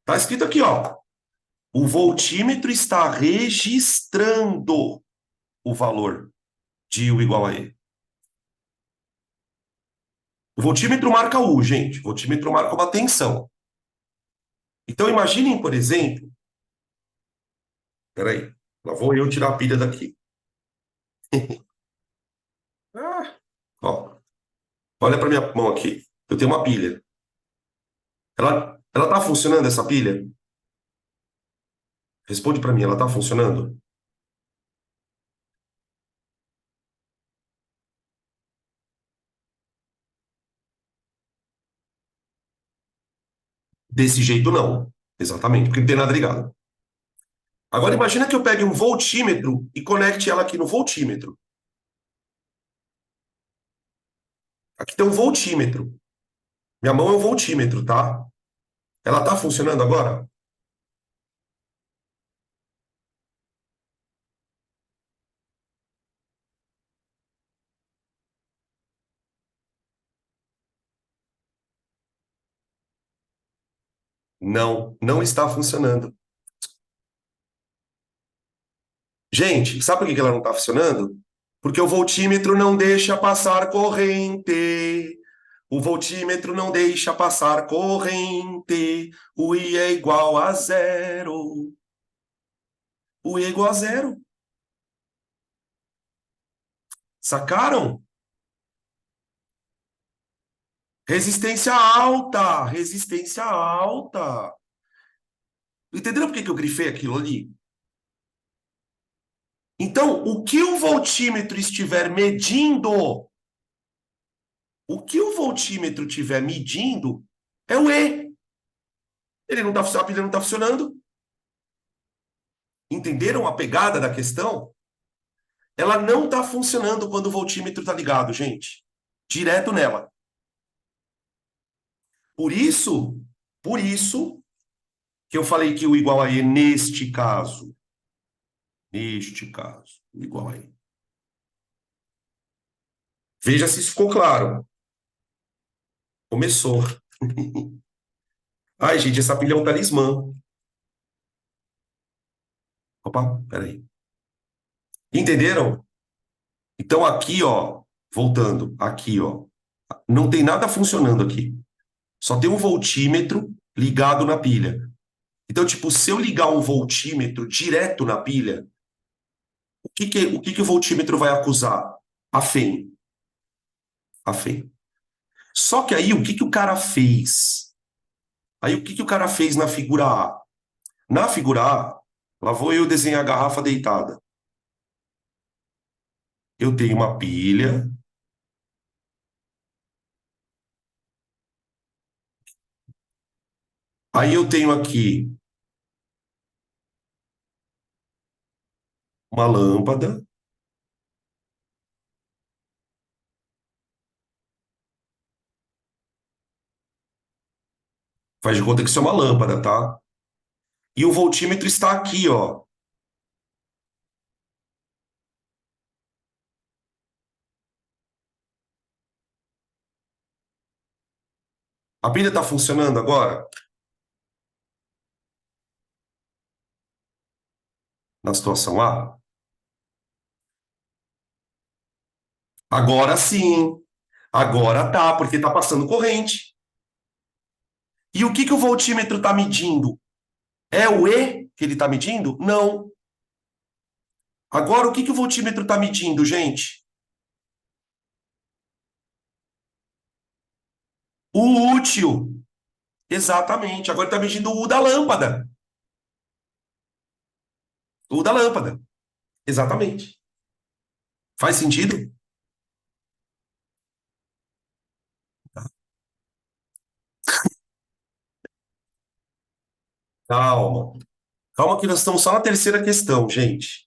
Tá escrito aqui, ó. O voltímetro está registrando o valor de U igual a E. O voltímetro marca U, gente. O voltímetro marca uma tensão. Então, imaginem, por exemplo... Peraí. Lá vou eu tirar a pilha daqui. Ah, ó, olha para minha mão aqui. Eu tenho uma pilha. Ela tá funcionando, essa pilha? Responde para mim, ela tá funcionando? Desse jeito, não. Exatamente, porque não tem nada ligado. Agora, imagina que eu pegue um voltímetro e conecte ela aqui no voltímetro. Aqui tem um voltímetro. Minha mão é um voltímetro, tá? Ela tá funcionando agora? Não, não está funcionando. Gente, sabe por que ela não está funcionando? Porque o voltímetro não deixa passar corrente. O voltímetro não deixa passar corrente. O I é igual a zero. O I é igual a zero. Sacaram? Resistência alta. Resistência alta. Entenderam por que eu grifei aquilo ali? Então, o que o voltímetro estiver medindo, o que o voltímetro estiver medindo é o E. Ele não tá, a pilha não está funcionando. Entenderam a pegada da questão? Ela não está funcionando quando o voltímetro está ligado, gente. Direto nela. Por isso, por isso que eu falei que o igual a E neste caso, o igual a E. Veja se isso ficou claro. Começou. Ai, gente, essa pilha é um talismã. Opa, peraí. Entenderam? Então aqui, ó, voltando, aqui, ó, não tem nada funcionando aqui. Só tem um voltímetro ligado na pilha. Então, tipo, se eu ligar um voltímetro direto na pilha, o que o voltímetro vai acusar? A FEM. A FEM. Só que aí, o que o cara fez? Aí, o que o cara fez na figura A? Na figura A, lá vou eu desenhar a garrafa deitada. Eu tenho uma pilha. Aí eu tenho aqui uma lâmpada. Faz de conta que isso é uma lâmpada, tá? E o voltímetro está aqui, ó. A pilha está funcionando agora? Na situação A? Agora sim. Agora tá, porque tá passando corrente. E o que o voltímetro está medindo? É o E que ele está medindo? Não. Agora, o que o voltímetro está medindo, gente? O útil. Exatamente. Agora está medindo o U da lâmpada. O U da lâmpada. Exatamente. Faz sentido? Calma. Calma que nós estamos só na terceira questão, gente.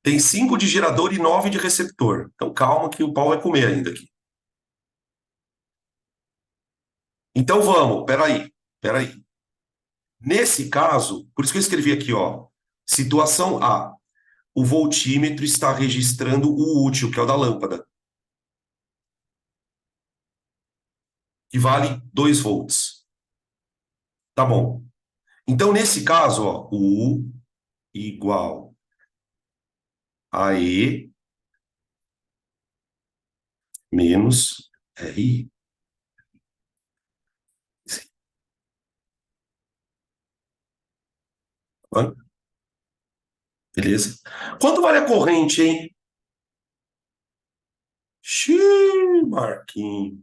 Tem 5 de gerador e 9 de receptor. Então calma que o pau vai comer ainda aqui. Então vamos, peraí. Nesse caso, por isso que eu escrevi aqui, ó, situação A. O voltímetro está registrando o útil, que é o da lâmpada, que vale 2 volts. Tá bom. Então, nesse caso, ó, U igual a E menos RI. Beleza? Quanto vale a corrente, hein? Xiii, Marquinhos.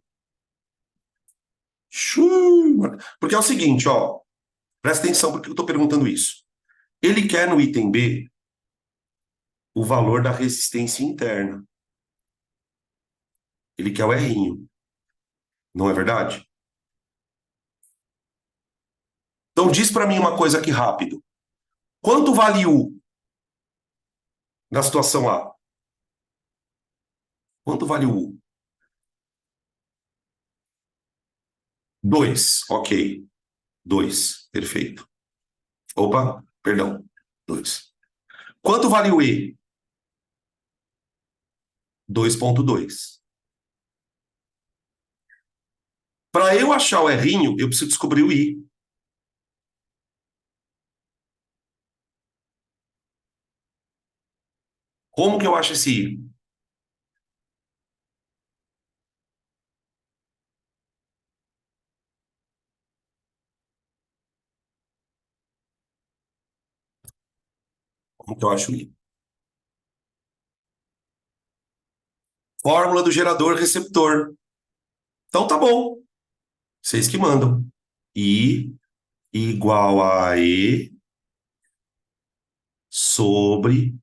Xiii, Porque é o seguinte, ó. Presta atenção porque eu estou perguntando isso. Ele quer no item B o valor da resistência interna. Ele quer o R'inho. Não é verdade? Então diz para mim uma coisa aqui rápido. Quanto vale U na situação A? Quanto vale o U? 2, ok. 2, perfeito. Opa, perdão. 2. Quanto vale o E? 2,2. Para eu achar o R'inho, eu preciso descobrir o I. Como que eu acho esse I? Como que eu acho o I? Fórmula do gerador receptor. Então tá bom. Vocês que mandam. I igual a E sobre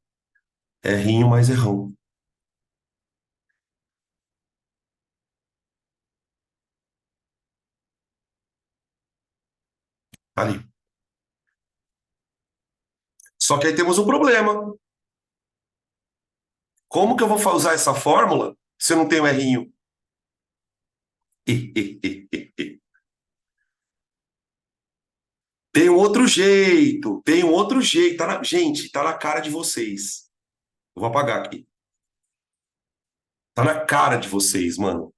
R'inho mais R'ão. Tá ali. Só que aí temos um problema. Como que eu vou usar essa fórmula se eu não tenho R'inho? Tem um outro jeito, tem um outro jeito. Gente, tá na cara de vocês. Eu vou apagar aqui. Tá na cara de vocês, mano.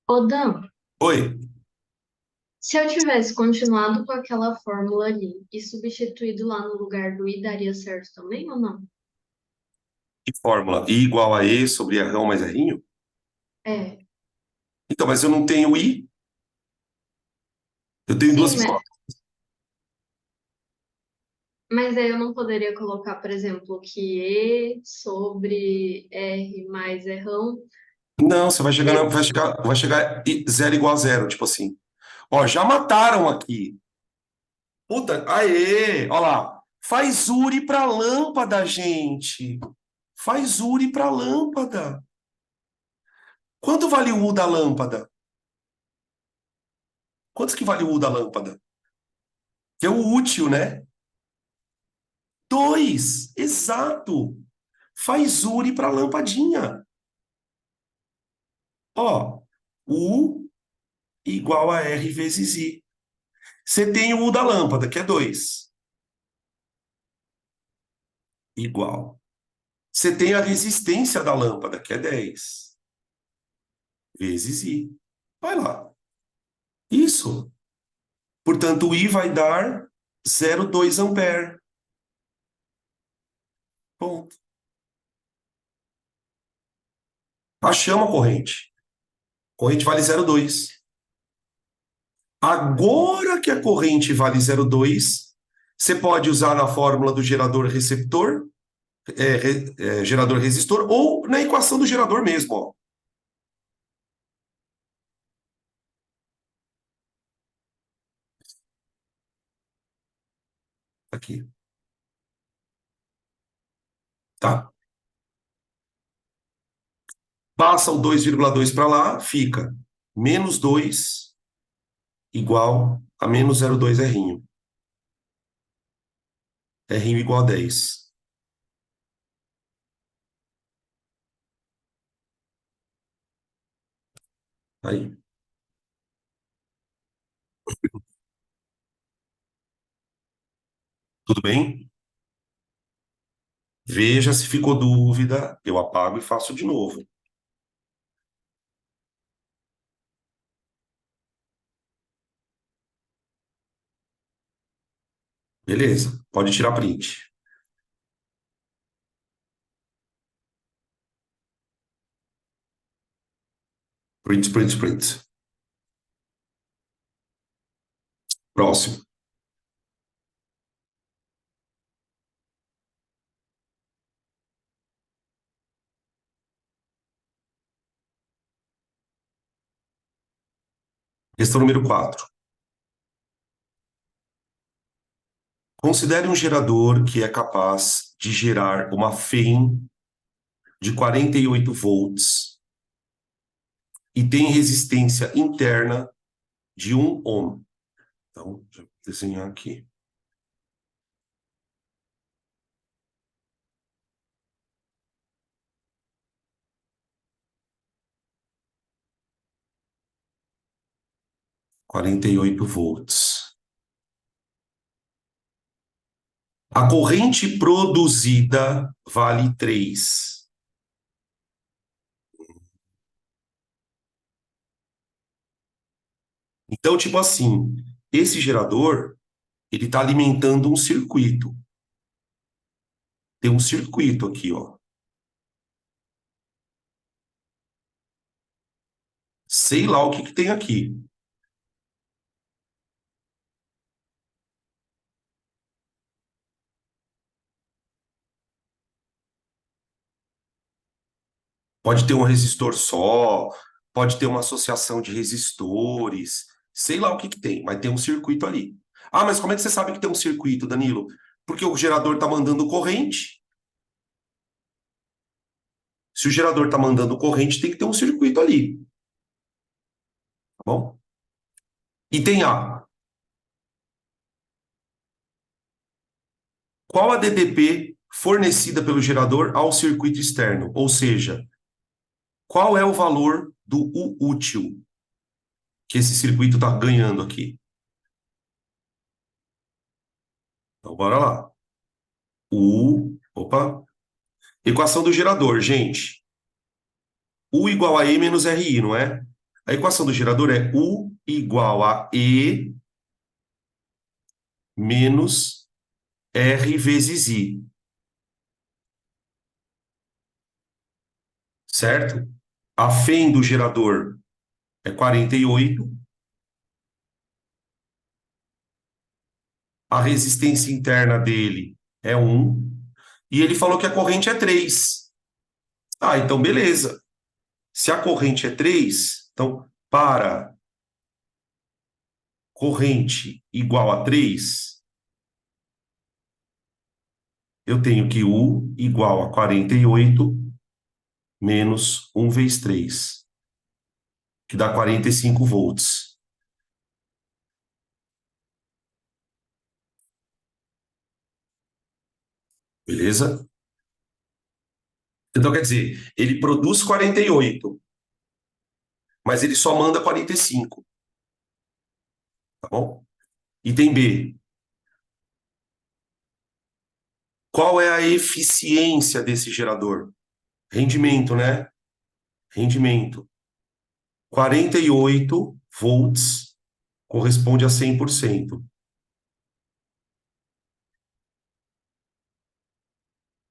Ô, Dan, Oi, se eu tivesse continuado com aquela fórmula ali e substituído lá no lugar do i, daria certo também ou não? que fórmula? I igual a E sobre R'ão mais R'inho? É, Então, mas eu não tenho I, eu tenho duas sim, fórmulas. mas aí eu não poderia colocar, por exemplo, que e sobre r mais rão. Não, você vai chegar, vai chegar zero igual a zero, tipo assim. Ó, já mataram aqui. Puta, aê, ó lá. Faz Uri pra lâmpada, gente. Faz Uri pra lâmpada. Quanto vale o U da lâmpada? Quantos que vale o U da lâmpada? Que é o útil, né? 2, exato. Faz Uri pra lampadinha. Ó, U igual a R vezes I. Você tem o U da lâmpada, que é 2. Igual. Você tem a resistência da lâmpada, que é 10. Vezes I. Vai lá. Isso. Portanto, o I vai dar 0,2 ampere. Ponto. Achamos a corrente. Corrente vale 0,2. Agora que a corrente vale 0,2, você pode usar na fórmula do gerador receptor, gerador resistor, ou na equação do gerador mesmo, ó. Aqui, tá? Passa o 2,2 para lá, fica menos 2 igual a menos 0,2 R'inho. R'inho igual a 10. Aí, tudo bem? Veja se ficou dúvida, eu apago e faço de novo. Beleza, pode tirar print. Print, print, print. Próximo. Questão número 4. Considere um gerador que é capaz de gerar uma FEM de 48 volts e tem resistência interna de 1 ohm. Então, deixa eu desenhar aqui. Quarenta e oito volts. A corrente produzida vale 3. Então, tipo assim, esse gerador, ele está alimentando um circuito. Tem um circuito aqui, ó. Sei lá o que que tem aqui. Pode ter um resistor só, pode ter uma associação de resistores, sei lá o que que tem, mas tem um circuito ali. Ah, mas como é que você sabe que tem um circuito, Danilo? Porque o gerador está mandando corrente. Se o gerador está mandando corrente, tem que ter um circuito ali. Tá bom? Item A. Qual a DDP fornecida pelo gerador ao circuito externo? Ou seja, qual é o valor do U útil que esse circuito está ganhando aqui? Então, bora lá. Opa. Equação do gerador, gente. U igual a E menos RI, não é? A equação do gerador é U igual a E menos R vezes I. Certo? A FEM do gerador é 48. A resistência interna dele é 1. E ele falou que a corrente é 3. Ah, então beleza. Se a corrente é 3, então para corrente igual a 3, eu tenho que U igual a 48 menos 1 vezes 3, que dá 45 volts. Beleza? Então, quer dizer, ele produz 48, mas ele só manda 45. Tá bom? Item B. Qual é a eficiência desse gerador? Rendimento, né? Rendimento. 48 volts corresponde a 100%.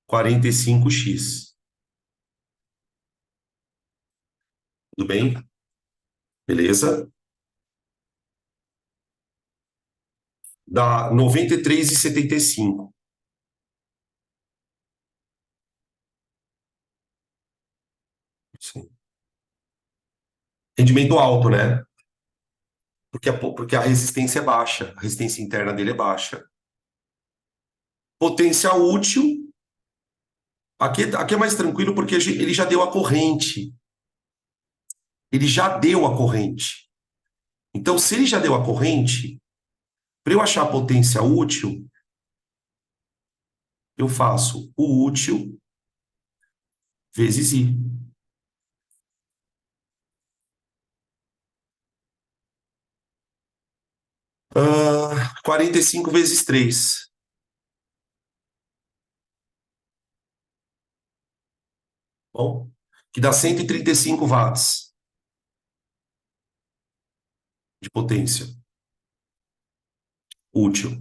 45x. Tudo bem? Beleza? Dá 93,75. Sim. Rendimento alto, né? Porque a resistência é baixa. A resistência interna dele é baixa. Potência útil. Aqui é mais tranquilo porque ele já deu a corrente. Ele já deu a corrente. Então, se ele já deu a corrente, para eu achar a potência útil, eu faço o útil vezes I. 45 vezes 3. Bom, que dá 135 watts de potência útil.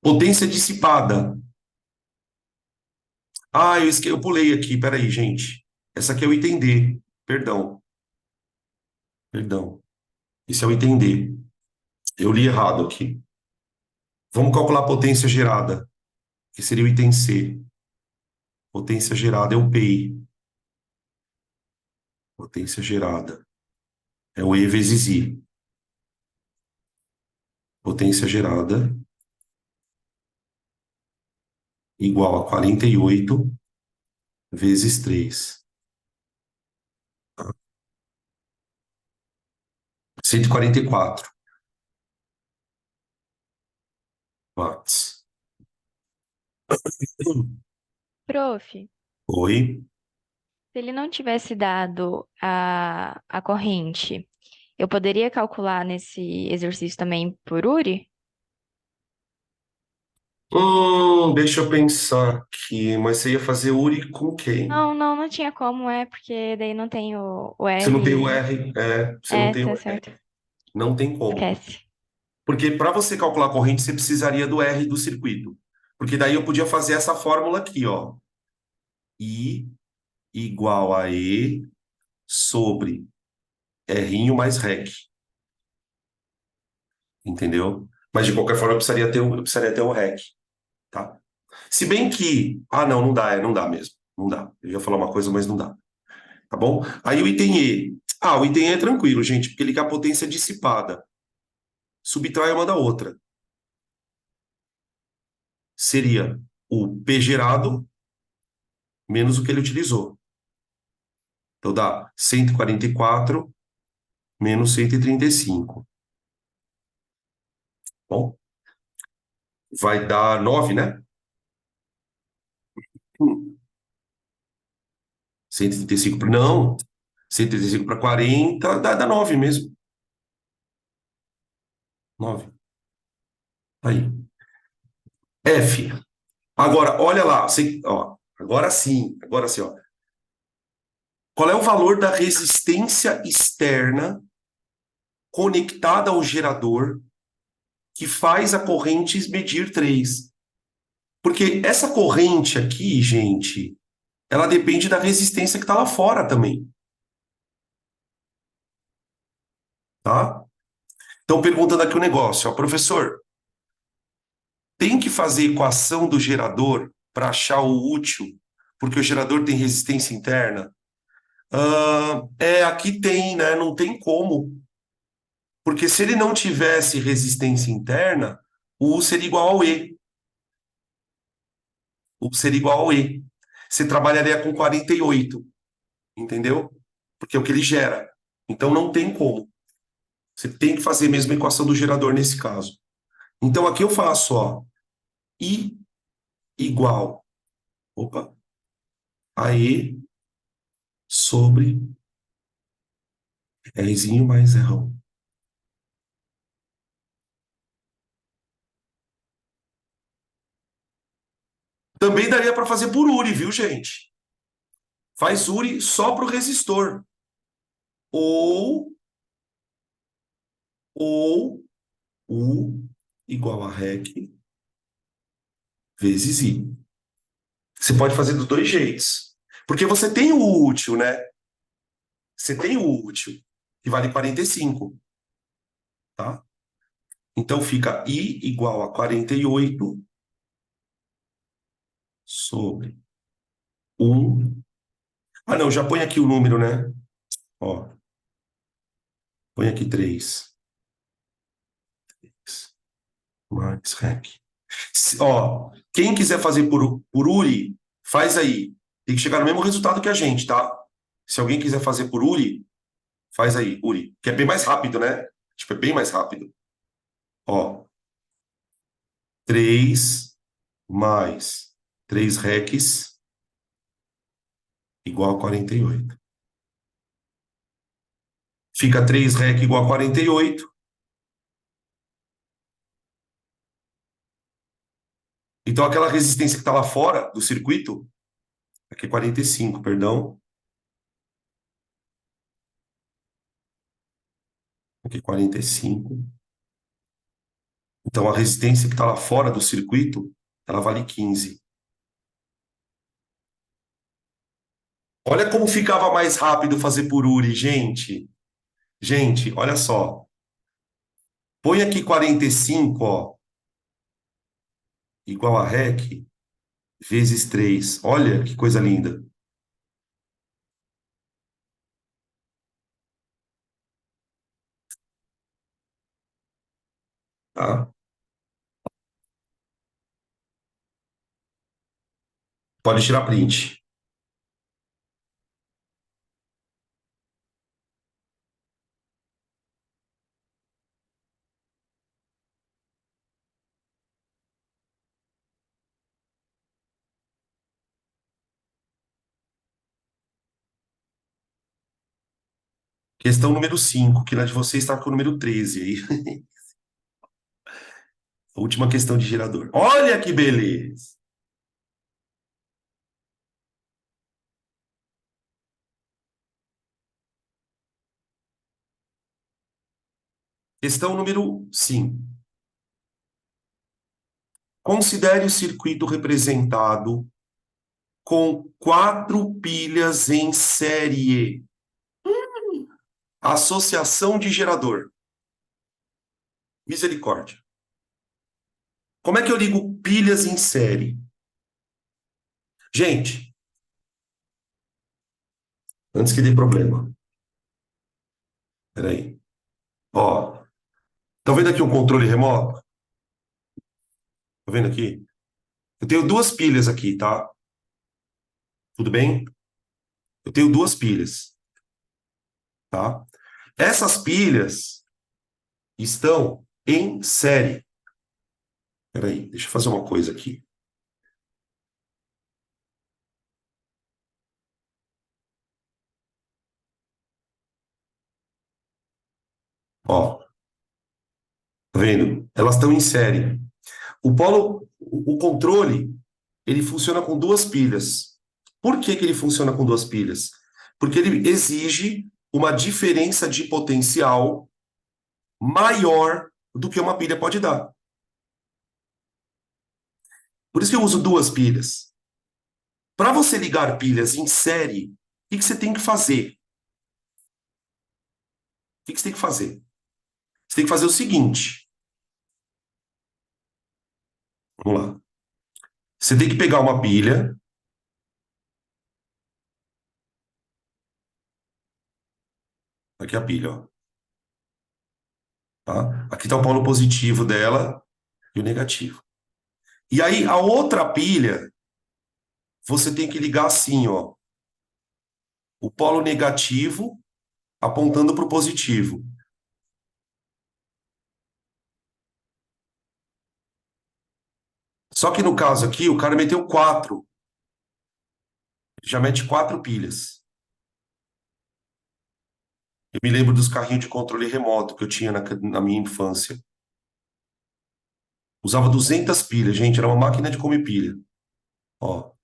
Potência dissipada. Ah, eu pulei aqui, peraí, gente. Essa aqui é o item D. Perdão. Esse é o item D. Eu li errado aqui. Vamos calcular a potência gerada, que seria o item C. Potência gerada é o PI. Potência gerada é o E vezes I. Potência gerada igual a 48 vezes 3. 144 watts. Prof, se Oi? ele não tivesse dado a corrente, eu poderia calcular nesse exercício também por URI? Deixa eu pensar aqui. Mas você ia fazer URI com quem? Não tinha como, porque daí não tem o Você não tem o R. R, você não tem o Tá R. certo. Não tem como. Esquece. Porque para você calcular a corrente, você precisaria do R do circuito. Porque daí eu podia fazer essa fórmula aqui, ó. I igual a E sobre R mais REC. Entendeu? Mas de qualquer forma eu precisaria ter o REC, tá? Se bem que. Ah, não, não dá, não dá mesmo. Não dá. Eu ia falar uma coisa, mas não dá. Tá bom? Aí o item E. Ah, o item E é tranquilo, gente, porque ele quer a potência dissipada. Subtrai uma da outra. Seria o P gerado menos o que ele utilizou. Então dá 144 menos 135. Bom, vai dar 9, né? 135 para. Não, 135 para 40 dá 9 mesmo. 9. Aí. F. Agora, olha lá. Ó, agora sim, ó. Qual é o valor da resistência externa conectada ao gerador que faz a corrente medir 3? Porque essa corrente aqui, gente, ela depende da resistência que está lá fora também, tá? Então, perguntando aqui o negócio, ó, professor, tem que fazer equação do gerador para achar o útil, porque o gerador tem resistência interna? Aqui tem, né? Não tem como. Porque se ele não tivesse resistência interna, o U seria igual ao E. O U seria igual ao E. Você trabalharia com 48, entendeu? Porque é o que ele gera. Então não tem como. Você tem que fazer mesmo a equação do gerador nesse caso. Então aqui eu faço, ó, I igual, opa, a E sobre Rzinho mais Rão. Também daria para fazer por URI, viu, gente? Faz URI só para o resistor. Ou U igual a REC vezes I. Você pode fazer dos dois jeitos. Porque você tem o útil, né? Você tem o útil, que vale 45, tá? Então fica I igual a 48 sobre 1. Ah, não, já põe aqui o número, né? Ó, põe aqui 3 mais REC. Ó, quem quiser fazer por URI, faz aí. Tem que chegar no mesmo resultado que a gente, tá? Se alguém quiser fazer por URI, faz aí, URI. Que é bem mais rápido, né? Tipo, é bem mais rápido. Ó, 3 mais 3 recs igual a 48. Fica 3 rec igual a 48. Então, aquela resistência que está lá fora do circuito, aqui é 45, perdão. Aqui é 45. Então, a resistência que está lá fora do circuito, ela vale 15. Olha como ficava mais rápido fazer por URI, gente. Gente, olha só. Põe aqui 45, ó, igual a REC, vezes 3. Olha que coisa linda. Tá? Pode tirar print. Questão número 5, que na de vocês está com o número 13 aí. A última questão de gerador. Olha que beleza! Questão número 5. Considere o circuito representado com 4 pilhas em série. Associação de gerador. Misericórdia. Como é que eu ligo pilhas em série? Gente, antes que dê problema. Peraí. Ó, tá vendo aqui um controle remoto? Tá vendo aqui? Eu tenho 2 pilhas aqui, tá? Tudo bem? Eu tenho 2 pilhas, tá? Essas pilhas estão em série. Peraí, deixa eu fazer uma coisa aqui. Ó, tá vendo? Elas estão em série. O controle, ele funciona com 2 pilhas. Por que que ele funciona com 2 pilhas? Porque ele exige uma diferença de potencial maior do que uma pilha pode dar. Por isso que eu uso 2 pilhas. Para você ligar pilhas em série, o que que você tem que fazer? O que que você tem que fazer? Você tem que fazer o seguinte. Vamos lá. Você tem que pegar uma pilha. Aqui é a pilha, ó. Tá? Aqui está o polo positivo dela e o negativo. E aí, a outra pilha, você tem que ligar assim, ó. O polo negativo apontando para o positivo. Só que no caso aqui, o cara meteu 4. Já mete 4 pilhas. Eu me lembro dos carrinhos de controle remoto que eu tinha na minha infância. Usava 200 pilhas, gente, era uma máquina de comer pilha. Ó,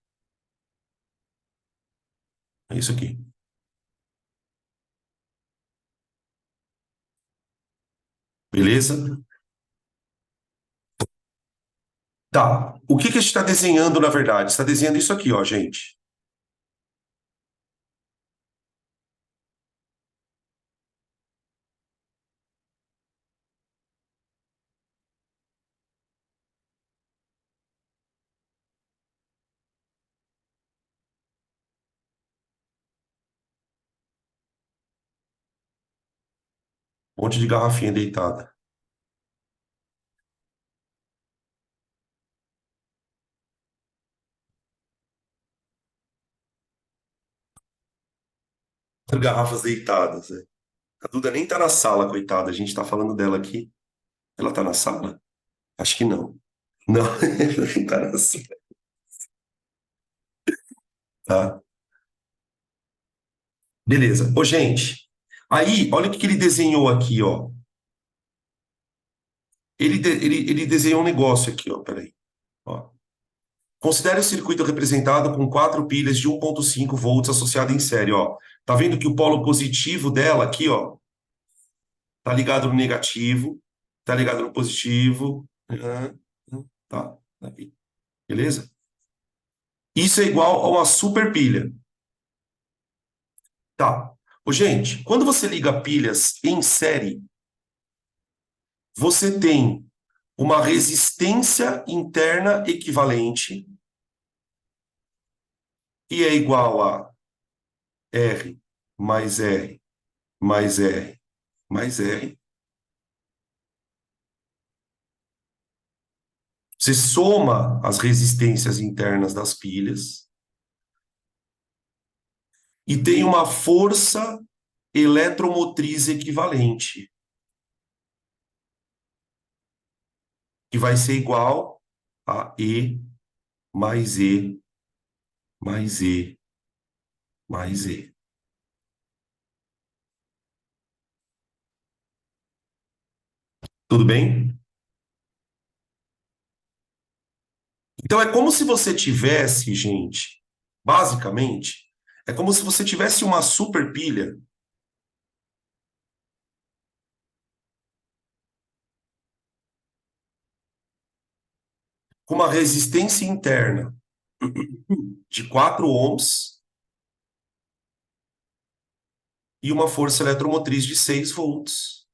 é isso aqui. Beleza? Tá. O que que a gente está desenhando, na verdade? Está desenhando isso aqui, ó, gente. Um monte de garrafinha deitada. Garrafas deitadas, né? A Duda nem tá na sala, coitada. A gente tá falando dela aqui. Ela tá na sala? Acho que não. Não, ela não tá na sala. Tá? Beleza. Ô, gente, aí, olha o que que ele desenhou aqui, ó. Ele desenhou um negócio aqui, ó. Peraí. Ó. Considere o circuito representado com 4 pilhas de 1,5 volts associadas em série, ó. Tá vendo que o polo positivo dela aqui, ó, tá ligado no negativo, tá ligado no positivo. Tá. Aqui. Beleza? Isso é igual a uma super pilha. Tá. Ô, gente, quando você liga pilhas em série, você tem uma resistência interna equivalente, que é igual a R mais R mais R mais R. Você soma as resistências internas das pilhas e tem uma força eletromotriz equivalente, que vai ser igual a E mais E mais E mais E. Tudo bem? Então é como se você tivesse, gente, basicamente, é como se você tivesse uma super pilha com uma resistência interna de 4 ohms e uma força eletromotriz de 6 volts.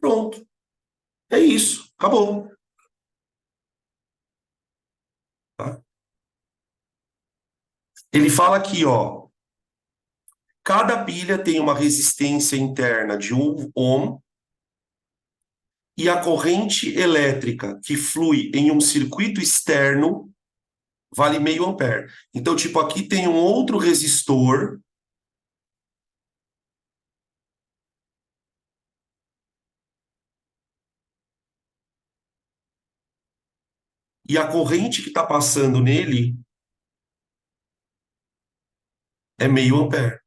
Pronto. É isso. Acabou. Tá? Ele fala aqui, ó, cada pilha tem uma resistência interna de 1 ohm e a corrente elétrica que flui em um circuito externo vale meio ampere. Então, tipo, aqui tem um outro resistor e a corrente que está passando nele é meio ampere.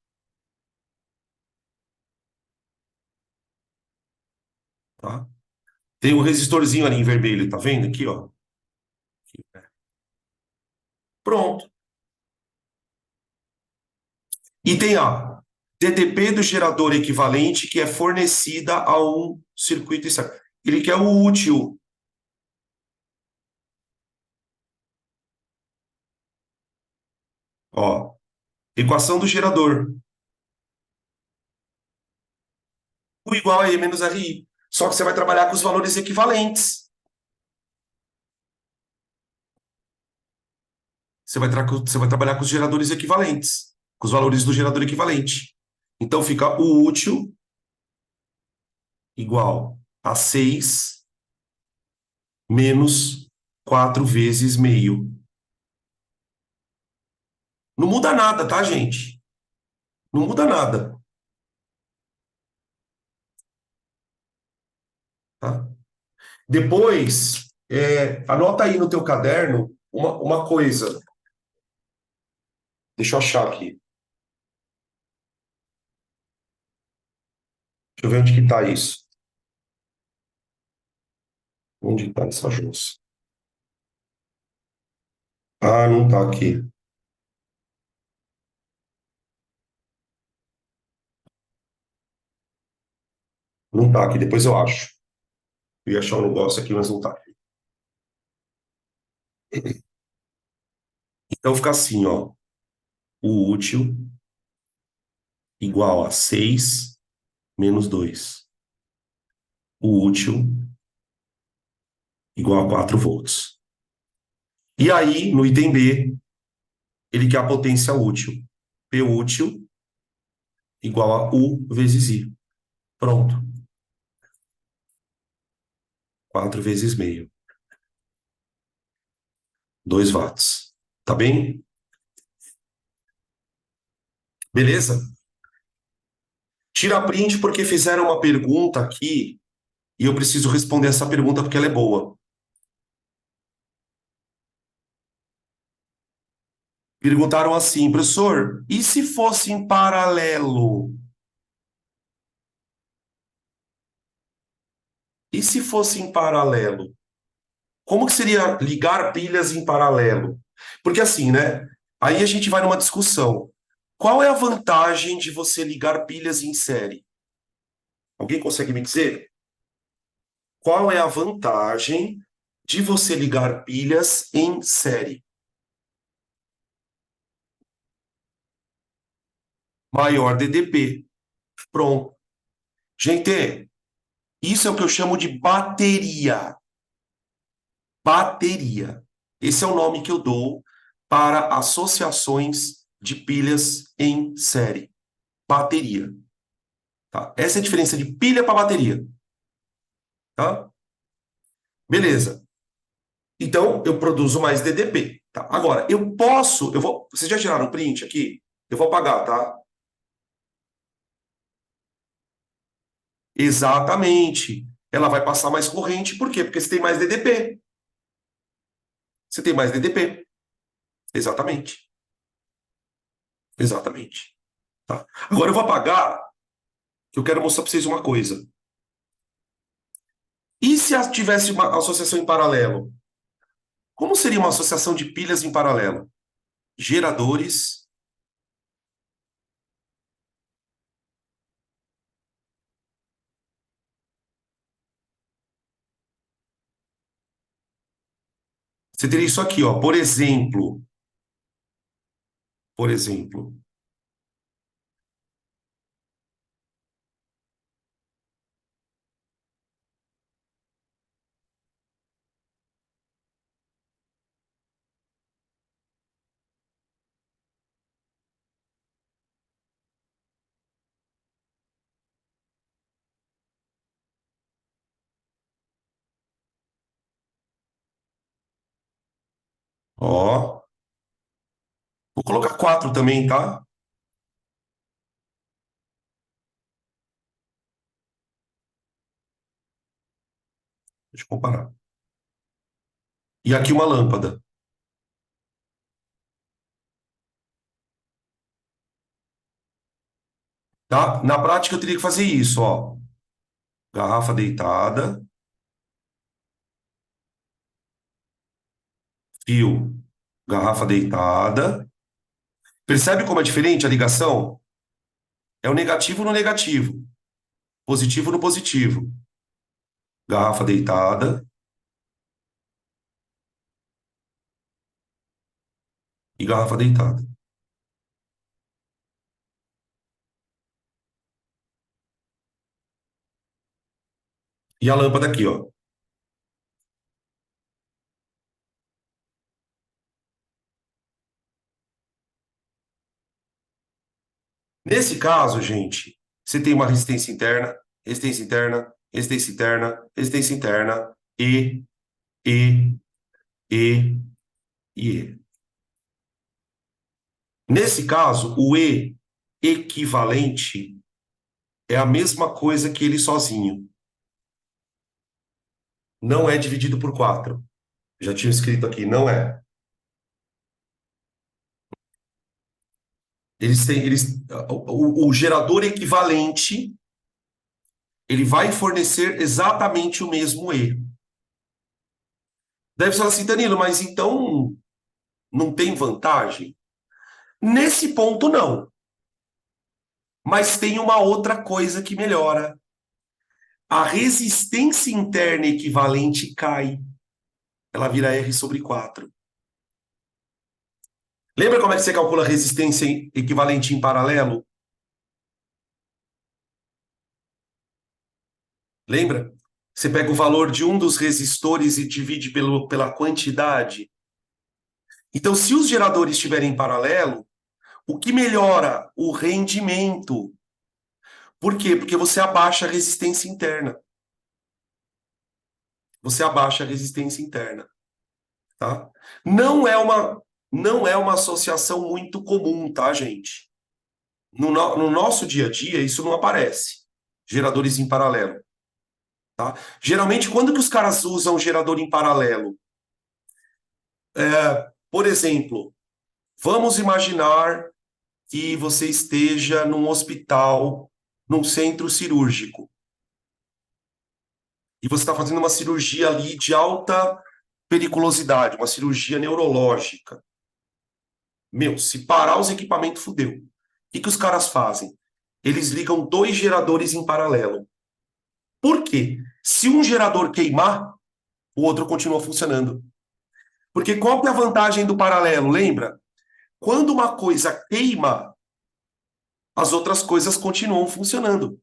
Tá? Tem um resistorzinho ali em vermelho, tá vendo aqui, ó? Pronto. E tem a DTP do gerador equivalente que é fornecida a um circuito externo. Ele quer o útil. Ó, equação do gerador. U igual a E menos RI. Só que você vai trabalhar com os valores equivalentes. Você vai trabalhar com os geradores equivalentes, com os valores do gerador equivalente. Então fica o útil igual a 6 menos 4 vezes meio. Não muda nada, tá, gente? Não muda nada. Tá? Depois, anota aí no teu caderno uma coisa. Deixa eu achar aqui. Deixa eu ver onde que tá isso. Onde está essa junça? Ah, não tá aqui. Não tá aqui, depois eu acho. Eu ia achar um negócio aqui, mas não tá. Então fica assim, ó. O útil igual a 6 menos 2. O útil igual a 4 volts. E aí, no item B, ele quer a potência útil. P útil igual a U vezes I. Pronto. 4 vezes meio. 2 watts. Tá bem? Beleza? Tira print porque fizeram uma pergunta aqui e eu preciso responder essa pergunta porque ela é boa. Perguntaram assim, professor, e se fosse em paralelo? E se fosse em paralelo? Como que seria ligar pilhas em paralelo? Porque assim, né? Aí a gente vai numa discussão. Qual é a vantagem de você ligar pilhas em série? Alguém consegue me dizer? Qual é a vantagem de você ligar pilhas em série? Maior DDP. Pronto. Gente, isso é o que eu chamo de bateria. Bateria. Esse é o nome que eu dou para associações de pilhas em série. Bateria. Tá? Essa é a diferença de pilha para bateria. Tá? Beleza. Então, eu produzo mais DDP. Tá? Agora, vocês já tiraram o print aqui? Eu vou apagar, tá? Exatamente. Ela vai passar mais corrente. Por quê? Porque você tem mais DDP. Você tem mais DDP. Exatamente. Exatamente. Tá? Agora eu vou apagar, que eu quero mostrar para vocês uma coisa. E se tivesse uma associação em paralelo? Como seria uma associação de pilhas em paralelo? Geradores. Você teria isso aqui, ó. Por exemplo. Por exemplo. Ó. Vou colocar 4 também, tá? Deixa eu comparar. E aqui uma lâmpada. Tá? Na prática, eu teria que fazer isso, ó. Garrafa deitada. Fio. Garrafa deitada. Percebe como é diferente a ligação? É o negativo no negativo. Positivo no positivo. Garrafa deitada e garrafa deitada. E a lâmpada aqui, ó. Nesse caso, gente, você tem uma resistência interna, resistência interna, resistência interna, resistência interna e, e, e. Nesse caso, o E equivalente é a mesma coisa que ele sozinho. Não é dividido por 4. Já tinha escrito aqui, não é. O gerador equivalente, ele vai fornecer exatamente o mesmo E. Deve falar assim, Danilo, mas então não tem vantagem? Nesse ponto, não. Mas tem uma outra coisa que melhora. A resistência interna equivalente cai. Ela vira R sobre 4. Lembra como é que você calcula a resistência equivalente em paralelo? Lembra? Você pega o valor de um dos resistores e divide pela quantidade. Então, se os geradores estiverem em paralelo, o que melhora? O rendimento. Por quê? Porque você abaixa a resistência interna. Você abaixa a resistência interna. Tá? Não é uma associação muito comum, tá, gente? No nosso dia a dia, isso não aparece. Geradores em paralelo. Tá? Geralmente, quando que os caras usam gerador em paralelo? Por exemplo, vamos imaginar que você esteja num hospital, num centro cirúrgico, e você está fazendo uma cirurgia ali de alta periculosidade, uma cirurgia neurológica. Meu, se parar os equipamentos, fudeu. O que os caras fazem? Eles ligam 2 geradores em paralelo. Por quê? Se um gerador queimar, o outro continua funcionando. Porque qual que é a vantagem do paralelo? Lembra? Quando uma coisa queima, as outras coisas continuam funcionando.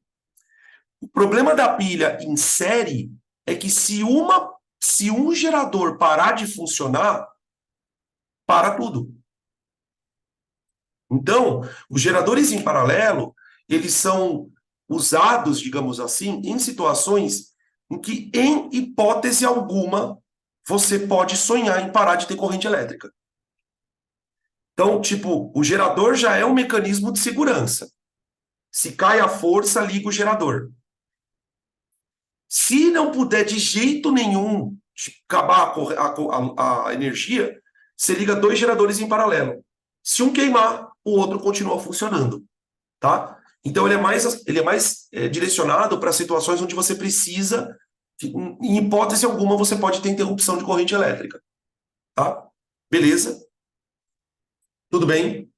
O problema da pilha em série é que se um gerador parar de funcionar, para tudo. Então, os geradores em paralelo, eles são usados, digamos assim, em situações em que, em hipótese alguma, você pode sonhar em parar de ter corrente elétrica. Então, tipo, o gerador já é um mecanismo de segurança. Se cai a força, liga o gerador. Se não puder de jeito nenhum acabar a energia, você liga 2 geradores em paralelo. Se um queimar, o outro continua funcionando, tá? Então ele é mais direcionado para situações onde você precisa, em hipótese alguma, você pode ter interrupção de corrente elétrica, tá? Beleza? Tudo bem?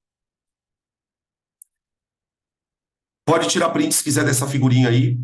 Pode tirar print se quiser dessa figurinha aí.